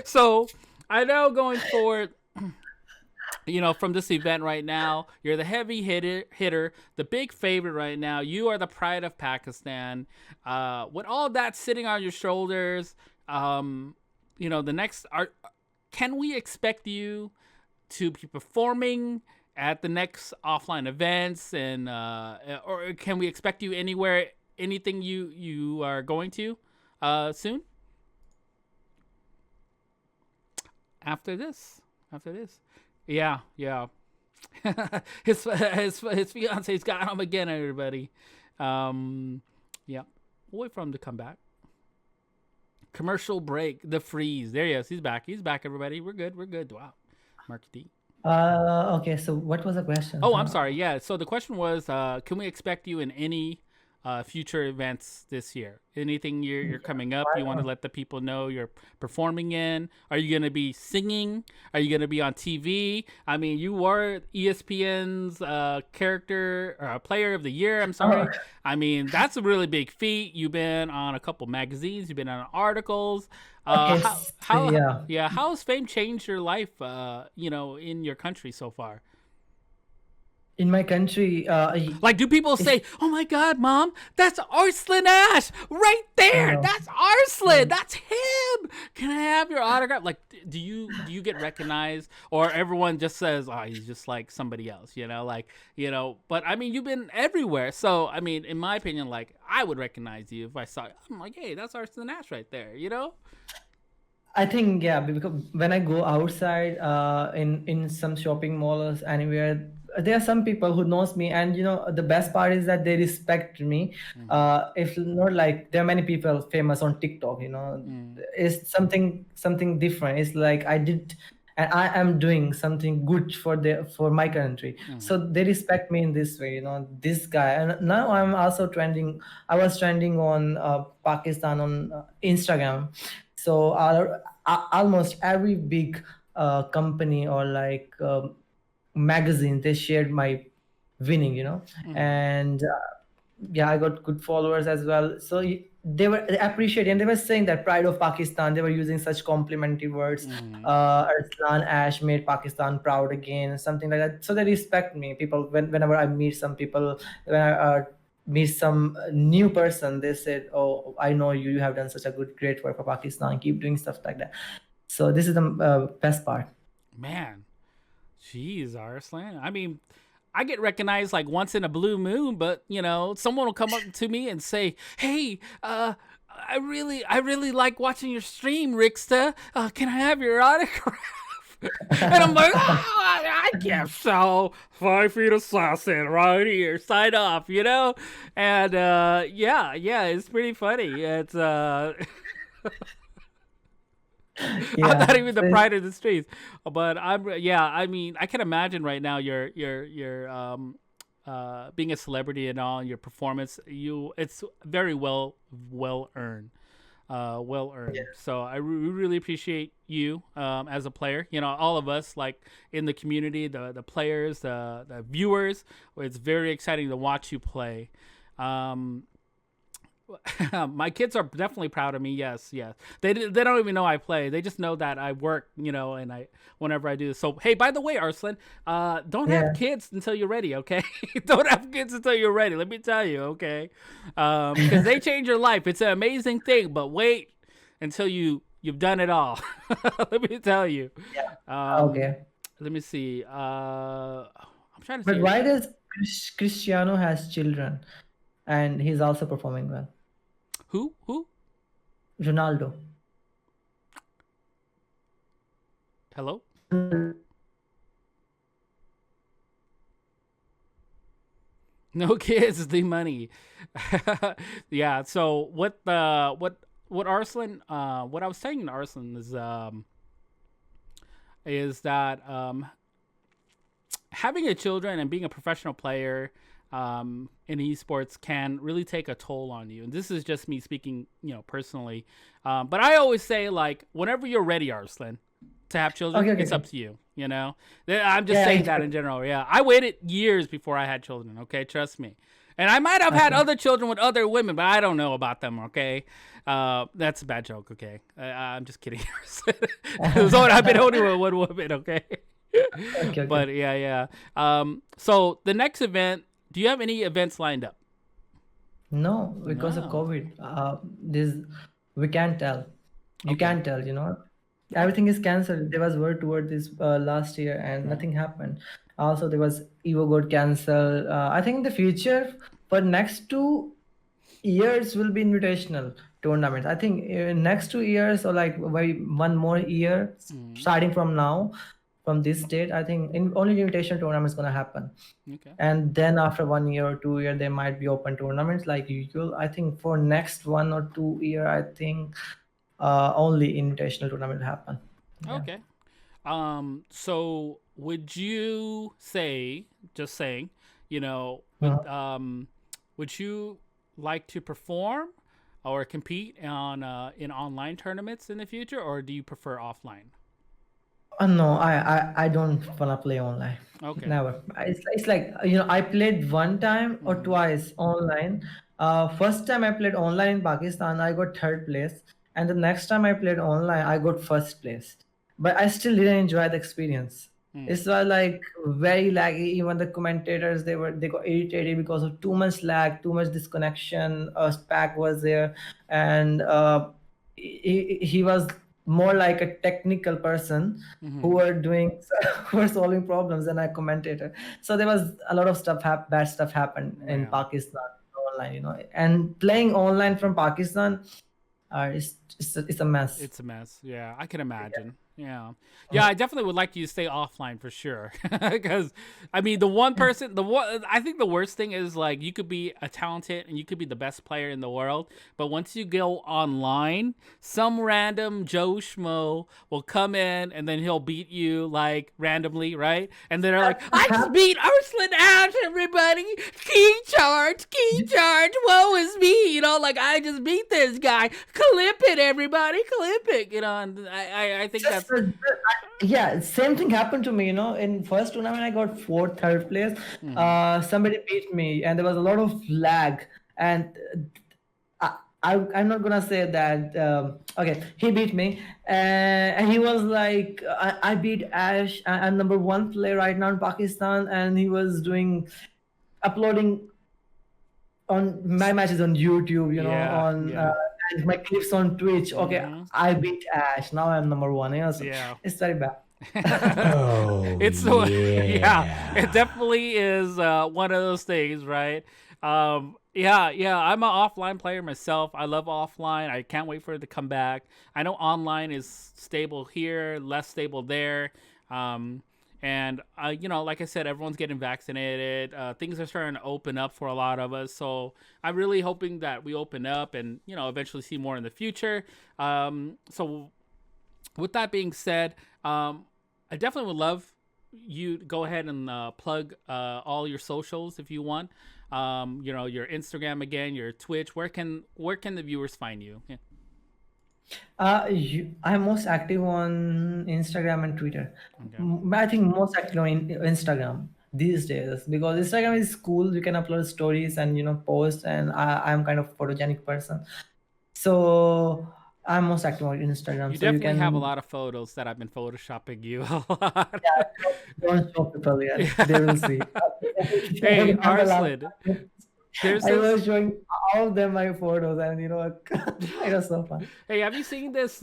So I know going forward, from this event right now, you're the heavy hitter, the big favorite right now. You are the pride of Pakistan. With all that sitting on your shoulders, can we expect you to be performing at the next offline events, and or can we expect you anywhere, anything you are going to soon? After this. Yeah. his fiance's got him again, everybody. Yeah. We'll wait for him to come back. Commercial break. The freeze. There he is. He's back, everybody. We're good. Wow. Mark D. Okay, so what was the question? Oh, I'm sorry. Yeah. So the question was, can we expect you in any future events this year? Anything you're coming up? You want to let the people know you're performing in? Are you going to be singing? Are you going to be on TV? I mean, you were ESPN's character player of the year. I'm sorry. I mean, that's a really big feat. You've been on a couple magazines. You've been on articles. Yeah. How has fame changed your life? In your country so far. In my country, Like, do people say, "Oh my God, Mom, that's Arslan Ash right there. no. That's Arslan. That's him. Can I have your autograph?" Like, do you get recognized, or everyone just says, "Oh, he's just like somebody else," But I mean, you've been everywhere, so I mean, in my opinion, like I would recognize you if I saw you. I'm like, "Hey, that's Arslan Ash right there," I think because when I go outside, in some shopping malls anywhere, there are some people who knows me, and the best part is that they respect me. If not, like there are many people famous on TikTok. It's something different. It's like I did, and I am doing something good for my country. So they respect me in this way. This guy, and now I'm also trending. I was trending on Pakistan on Instagram. So almost every big company or like magazine, they shared my winning. And I got good followers as well. So they were appreciating, and they were saying that pride of Pakistan. They were using such complimentary words. Arslan Ash made Pakistan proud again, something like that. So they respect me. People, whenever I meet some people, when I meet some new person, they said, "Oh, I know you. You have done such a great work for Pakistan. Keep doing stuff like that." So this is the best part. Man, jeez, Arslan. I mean, I get recognized like once in a blue moon, but someone will come up to me and say, "Hey, I really like watching your stream, Ricksta. Can I have your autograph?" And I'm like, "Oh, I guess so. 5 feet assassin right here. Sign off, And it's pretty funny. It's I'm not even the pride of the streets, but I mean, I can imagine right now you're being a celebrity and all, your performance. It's very well earned. Yeah. So I really appreciate you as a player. All of us, like in the community, the players, the viewers. It's very exciting to watch you play. My kids are definitely proud of me. Yes. They don't even know I play. They just know that I work, and whenever I do this. So, hey, by the way, Arslan, don't have kids until you're ready, okay? Don't have kids until you're ready. Let me tell you, okay? Because they change your life. It's an amazing thing, but wait until you've done it all. Let me tell you. Okay. Let me see. I'm trying to But see. why does Cristiano has children, and he's also performing well? Who? Ronaldo. Hello? No kids, the money. Yeah. So what Arslan? What I was saying to Arslan is that having a children and being a professional player in esports can really take a toll on you. And this is just me speaking, personally. But I always say, like, whenever you're ready, Arslan, to have children, it's up to you. I'm just saying that in general. Yeah, I waited years before I had children. Okay, trust me. And I might have had other children with other women, but I don't know about them. Okay, that's a bad joke. Okay, I'm just kidding. So I've been only with one woman. Okay. Okay. But yeah. So the next event. Do you have any events lined up? No, because of No. COVID, we can't tell. You Okay. can't tell. Everything is cancelled. There was word toward this last year, and nothing happened. Also, there was Evo got cancelled. I think in the future, for next 2 years, will be invitational tournaments. I think in next 2 years, or like one more year, starting from now, from this date, I think only invitation tournament is gonna happen. Okay. And then after 1 year or 2 year, there might be open tournaments like usual. I think for next 1 or 2 year, I think only invitational tournament will happen. Yeah. Okay. So would you say, just saying, would you like to perform or compete on in online tournaments in the future, or do you prefer offline? No, I don't wanna play online. Okay. Never. It's like I played one time or Mm-hmm. twice online. First time I played online in Pakistan, I got third place, and the next time I played online, I got first place. But I still didn't enjoy the experience. Mm. It's like very laggy. Even the commentators they got irritated because of too much lag, too much disconnection. Spac was there, and he was more like a technical person who Mm-hmm. were doing who were solving problems than a commentator. So there was a lot of stuff bad stuff happened in Yeah. Pakistan online, and playing online from Pakistan, it's a mess. It's a mess. Yeah, I can imagine. Yeah. Uh, Yeah, I definitely would like you to stay offline for sure. Because, I mean, the one person, I think the worst thing is like you could be a talented and you could be the best player in the world. But once you go online, some random Joe Schmo will come in and then he'll beat you like randomly, right? And then they're like, I just beat Arslan Ash, everybody. Key charge. Woe is me. Like I just beat this guy. Clip it, everybody. Clip it. And I think that's. Yeah, same thing happened to me. In first tournament, I got third place. Mhm. Somebody beat me, and there was a lot of lag. And I'm not gonna say that. Okay, he beat me, and he was like, I beat Ash. I'm number one player right now in Pakistan, and he was uploading on my matches on YouTube, Yeah, on yeah. and my clips on Twitch. Okay, Hmm. I beat Ash. Now I'm number one. So Yeah. it's very bad. Oh, It's so yeah, it yeah. definitely is one of those things, right? Yeah, I'm an offline player myself. I love offline. I can't wait for it to come back. I know online is stable here, less stable there. Um, and like I said, everyone's getting vaccinated. Things are starting to open up for a lot of us. So I'm really hoping that we open up and eventually see more in the future. So with that being said, I definitely would love you to go ahead and plug all your socials if you want. Your Instagram again, your Twitch. Where can the viewers find you? Yeah. I'm most active on Instagram and Twitter. Okay. I think most active on Instagram these days, because Instagram is cool. You can upload stories and post, and I'm kind of photogenic person, so I'm most active on Instagram. You So you definitely have a can, lot of photos that I've been photoshopping you a lot. yeah, don't show people yet. They will see. I Hey, remember last Arslan, time there's I this. was showing all of them my photos, and it was so fun. Hey, have you seen this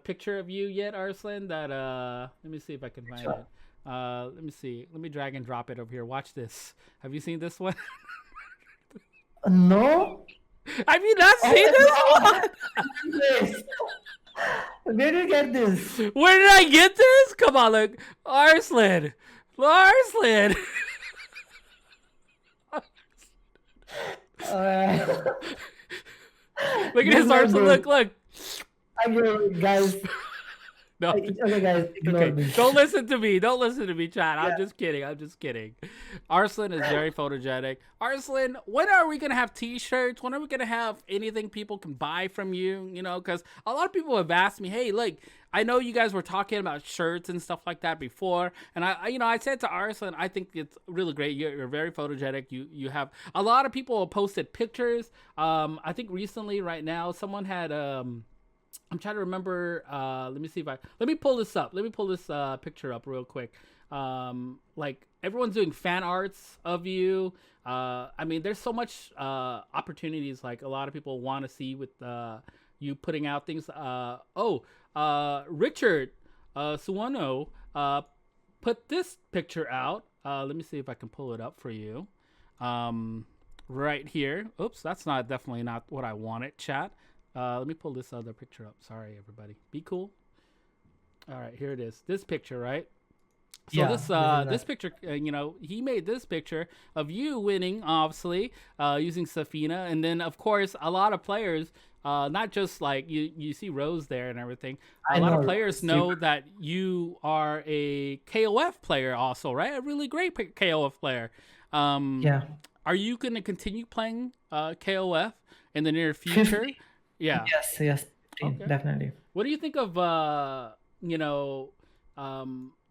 picture of you yet, Arslan? That let me see if I can find Sure. it. Let me see. Let me drag and drop it over here. Watch this. Have you seen this one? No. Have you not Oh seen this my one? God. Yes. Where did you get this? Where did I get this? Come on, look. Arslan. Arslan. Uh, Look at this is his not Arslan. good. Look. I get guys. No. Okay, guys, ignore Okay, me. don't listen to me. Don't listen to me, Chad. I'm Yeah. just kidding. I'm just kidding. Arslan is very photogenic. Arslan, when are we gonna have T-shirts? When are we gonna have anything people can buy from you? Because a lot of people have asked me, "Hey, like, I know you guys were talking about shirts and stuff like that before," and I said to Arslan, I think it's really great. You're very photogenic. You have a lot of people have posted pictures. I think recently, right now, someone had I'm trying to remember. Let me see if let me pull this up. Let me pull this picture up real quick. Like everyone's doing fan arts of you. I mean, there's so much opportunities. Like a lot of people want to see with you putting out things. Richard Suwano put this picture out. Let me see if I can pull it up for you. Right here. Oops, that's definitely not what I wanted, chat. Let me pull this other picture up. Sorry, everybody. Be cool. All right, here it is. This picture, right? So Yeah, this this is this picture, he made this picture of you winning, obviously, using Safina, and then of course a lot of players, not just like you see Rose there and everything. A I lot of know. players know that you are a KOF player, also, right? A really great KOF player. Yeah. are you going to continue playing KOF in the near future? 50. Yeah. Yes, Okay. definitely. What do you think of the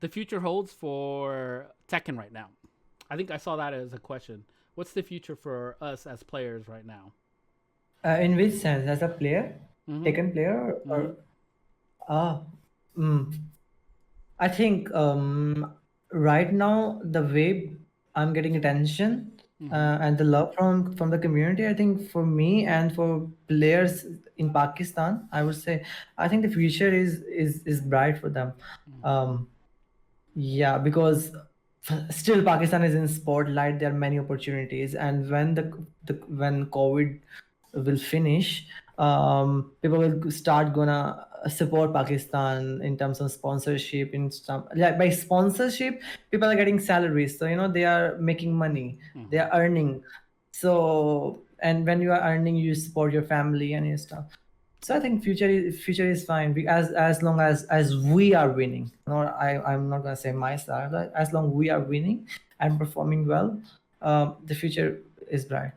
future holds for Tekken right now? I think I saw that as a question. What's the future for us as players right now? In which sense? As a player? Taken player? Or I think right now the way I'm getting attention and the love from the community, I think for me and for players in Pakistan, I would say I think the future is bright for them. Um, yeah, because still Pakistan is in spotlight. There are many opportunities, and when when COVID will finish, people will start gonna support Pakistan in terms of sponsorship. In some, like by sponsorship, people are getting salaries, so they are making money, they are earning. So, and when you are earning, you support your family and your stuff. So I think future is fine as long as we are winning. No, I'm not gonna say my star, but as long we are winning and performing well, the future is bright.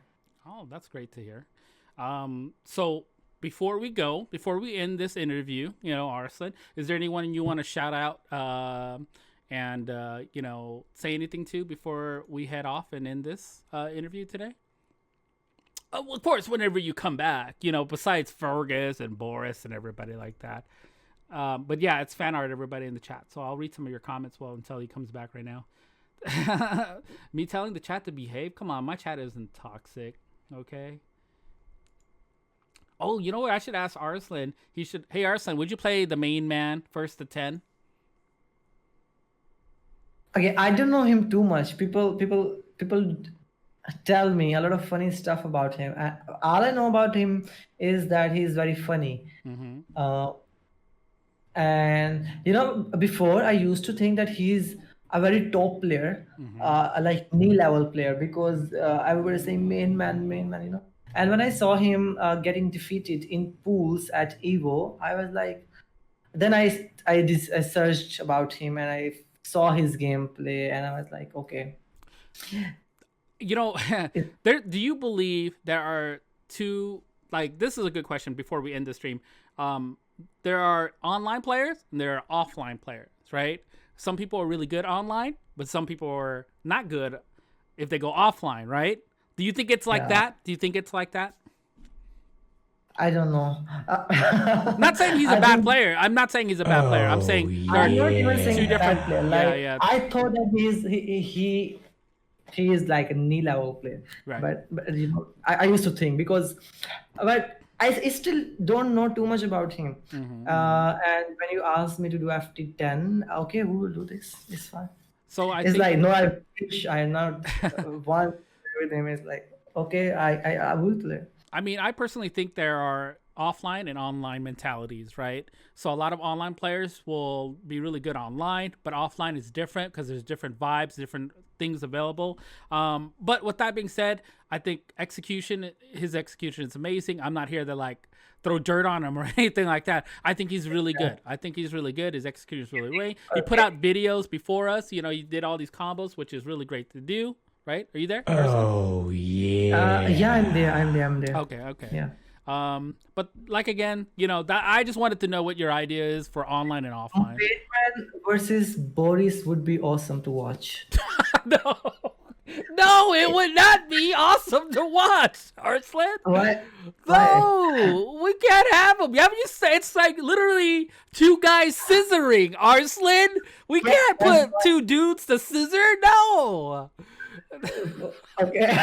Oh, that's great to hear. So before we end this interview, Arslan, is there anyone you want to shout out and say anything to before we head off and end this interview today? Of course, whenever you come back, besides Fergus and Boris and everybody like that. But yeah, it's fan art, everybody in the chat. So I'll read some of your comments until he comes back right now. Me telling the chat to behave? Come on, my chat isn't toxic. Okay. Oh, you know what? I should ask Arslan. Hey, Arslan, would you play the main man first to 10? Okay, I don't know him too much. People tell me a lot of funny stuff about him. All I know about him is that he's very funny. And before I used to think that he's a very top player, like knee level player, because everybody saying main man. And when I saw him getting defeated in pools at Evo, I was like, then I searched about him and I saw his gameplay and I was like, okay. Do you believe there are two, like, this is a good question before we end the stream. There are online players and there are offline players, right? Some people are really good online, but some people are not good if they go offline, right? Do you think it's like that? Do you think it's like that? I don't know. Not saying he's a bad player. I'm not saying he's a bad player. I'm saying I'm not even saying two different. player. Like, I thought that he is like a knee level player, right? But I used to think but I still don't know too much about him. And when you ask me to do FT10, okay, who will do this? It's fine. So it's like, no, I wish I not want with him. It's like, okay, I will play. I mean, I personally think there are offline and online mentalities, right? So a lot of online players will be really good online, but offline is different because there's different vibes, different things available. But with that being said, I think his execution is amazing. I'm not here to like throw dirt on him or anything like that. I think he's really good. His execution is really great. He put out videos before us. He did all these combos, which is really great to do. Right? Are you there? Oh, yeah. Yeah, I'm there. Okay. Yeah. But like again, that I just wanted to know what your idea is for online and offline. Batman versus Boris would be awesome to watch. No, it would not be awesome to watch, Arslan. What? No, we can't have them. Haven't you said it's like literally two guys scissoring, Arslan? We can't put two dudes to scissor. No. Okay.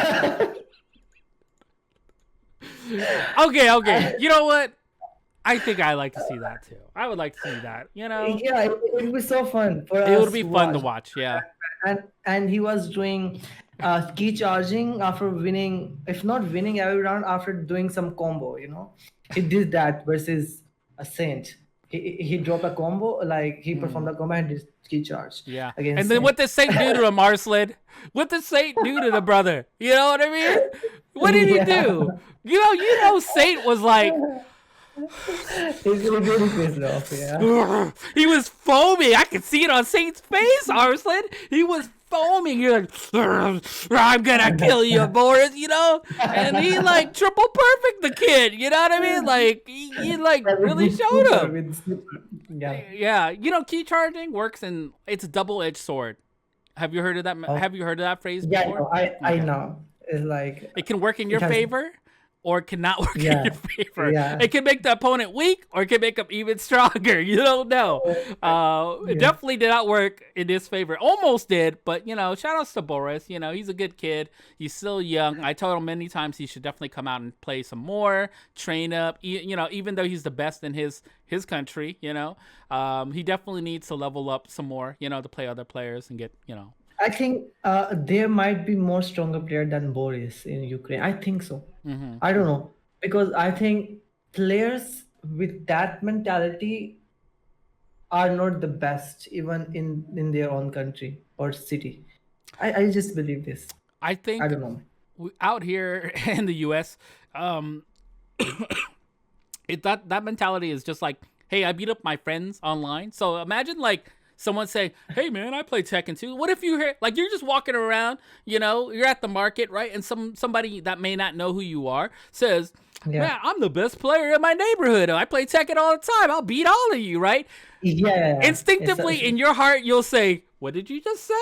Okay. You know what? I think I like to see that too. I would like to see that. Yeah, it would be so fun for us. It would be fun to watch. Yeah. And he was doing key charging after winning, if not winning every round, after doing some combo. He did that versus a Saint. He dropped a combo, like he performed a combo and did key charge. Yeah. And then what did Saint do to him, Arslan? What did Saint do to the brother? You know what I mean? What did he do? You know Saint was like, he's really pissed off, yeah. He was foaming. I could see it on Saint's face, Arslan. He was foaming. You're like, I'm gonna kill you, Boris, you know? And he like triple perfect the kid, you know what I mean? Like he like really showed him. Yeah. Yeah, you know, key charging works and it's a double-edged sword. Have you heard of that? Oh. Have you heard of that phrase Yeah, before? I know. It's like It can work in your it has- favor, or it cannot work in Yeah, your favor. yeah. It can make the opponent weak, or it can make them even stronger. You don't know. It definitely did not work in his favor. Almost did, but you know, shout outs to Boris. You know, he's a good kid. He's still young. I told him many times he should definitely come out and play some more, train up. You know, even though he's the best in his country, you know, he definitely needs to level up some more. You know, to play other players and get, you know. I think there might be more stronger player than Boris in Ukraine. I think so. I don't know, because I think players with that mentality are not the best even in their own country or city. I just believe this. I think I don't know. Out here in the U.S., that mentality is just like, hey, I beat up my friends online. So imagine like someone saying, hey man, I play Tekken too. What if you hear, like, you're just walking around, you know, you're at the market, right? And somebody that may not know who you are says, man, I'm the best player in my neighborhood. I play Tekken all the time. I'll beat all of you, right? Yeah. Instinctively in your heart, you'll say, what did you just say?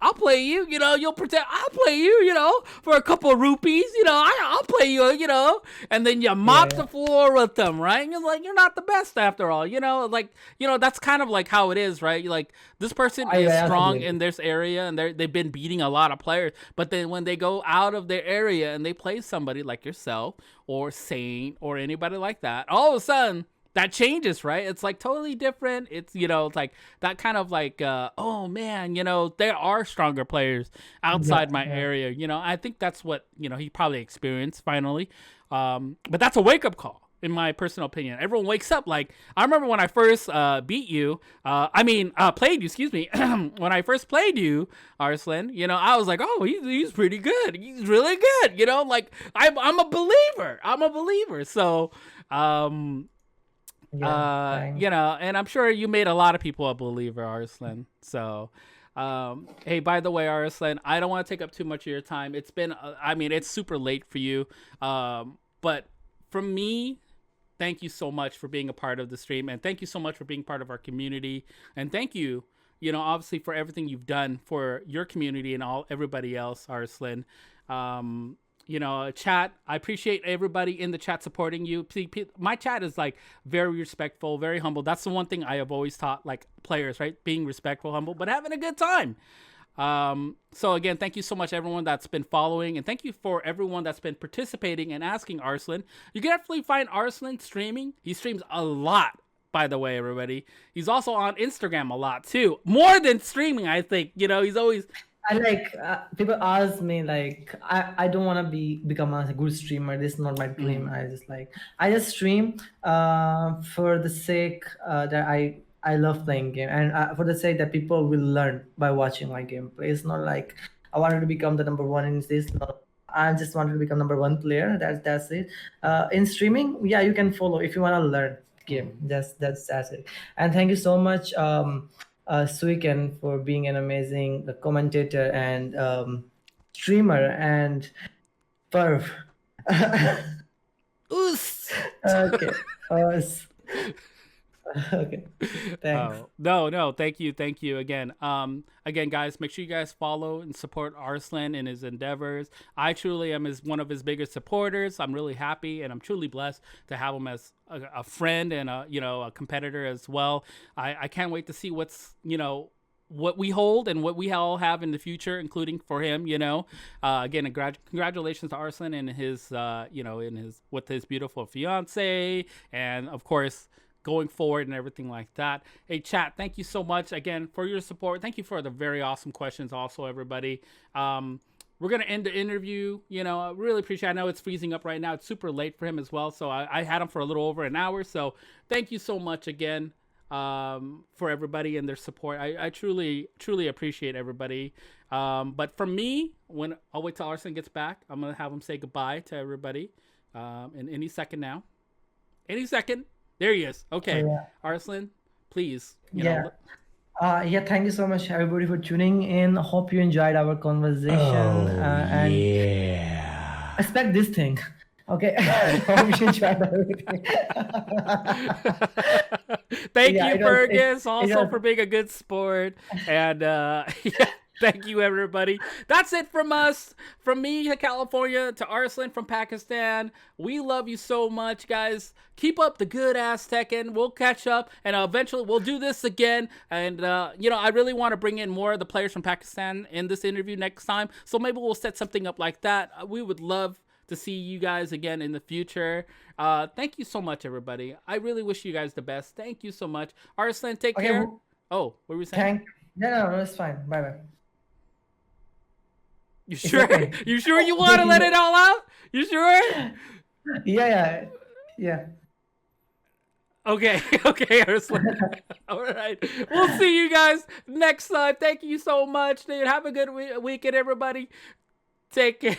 I'll play you, you know, I'll play you, you know, for a couple of rupees, you know, I'll play you, you know, and then you mop the floor with them, right? And you're like, you're not the best after all, you know, like, you know, that's kind of like how it is, right? Like, this person is strong in this area and they've been beating a lot of players, but then when they go out of their area and they play somebody like yourself or Saint or anybody like that, all of a sudden, that changes, right? It's like totally different. It's, you know, it's like that kind of like, oh man, you know, there are stronger players outside my area. You know, I think that's what, you know, he probably experienced finally. But that's a wake up call, in my personal opinion. Everyone wakes up. Like, I remember when I first played you, excuse me. When I first played you, Arslan, you know, I was like, oh, he's pretty good. He's really good. You know, like I'm a believer. So, you know, and I'm sure you made a lot of people a believer, Arslan. So, hey, by the way, Arslan, I don't want to take up too much of your time. It's been, it's super late for you. But from me, thank you so much for being a part of the stream. And thank you so much for being part of our community. And thank you, you know, obviously for everything you've done for your community and everybody else, Arslan. You know, chat, I appreciate everybody in the chat supporting you. My chat is like very respectful, very humble. That's the one thing I have always taught like players, right? Being respectful, humble, but having a good time. So again, thank you so much everyone that's been following, and thank you for everyone that's been participating and asking Arslan. You can definitely find Arslan streaming. He streams a lot, by the way, everybody. He's also on Instagram a lot too. More than streaming, I think. You know, he's always... I like people ask me like I don't want to become a good streamer. This is not my dream. I just stream for the sake that I love playing game, and for the sake that people will learn by watching my gameplay. It's not like I wanted to become the number one in this. No, I just wanted to become number one player. That's it. In streaming, yeah, you can follow if you want to learn game. That's it. And thank you so much. Suiken for being an amazing commentator and streamer and perv. Oos. Okay. Okay. Thanks. No. Thank you again. Again, guys, make sure you guys follow and support Arslan in his endeavors. I truly am one of his biggest supporters. I'm really happy and I'm truly blessed to have him as a friend and a competitor as well. I can't wait to see what's, you know, what we hold and what we all have in the future, including for him, you know. Again, congratulations to Arslan and his, with his beautiful fiance, and of course, going forward and everything like that. Hey, chat, thank you so much again for your support. Thank you for the very awesome questions also, everybody. We're going to end the interview. You know, I really appreciate it. I know it's freezing up right now. It's super late for him as well, so I had him for a little over an hour. So thank you so much again for everybody and their support. I truly appreciate everybody. But for me, I'll wait till Arslan gets back. I'm going to have him say goodbye to everybody in any second now. Any second. There he is. Okay. Yeah. Arslan, please. You Yeah. know. Yeah, thank you so much, everybody, for tuning in. Hope you enjoyed our conversation, Oh, and yeah. expect this thing. Okay, hope you enjoyed everything. Thank Yeah, you, it was Fergus, it also was for being a good sport. And yeah, thank you, everybody. That's it from us. From me to California to Arslan from Pakistan. We love you so much, guys. Keep up the good ass Tekken. We'll catch up, and eventually we'll do this again. And I really want to bring in more of the players from Pakistan in this interview next time. So maybe we'll set something up like that. We would love to see you guys again in the future. Thank you so much, everybody. I really wish you guys the best. Thank you so much. Arslan, take okay. care. Oh, what were we saying? Thank. No, it's fine. Bye bye. You It's sure? okay. You sure you want to let it all out? You sure? Yeah. Okay, okay, Arslan. All right. We'll see you guys next time. Thank you so much, dude. Have a good weekend, everybody. Take care.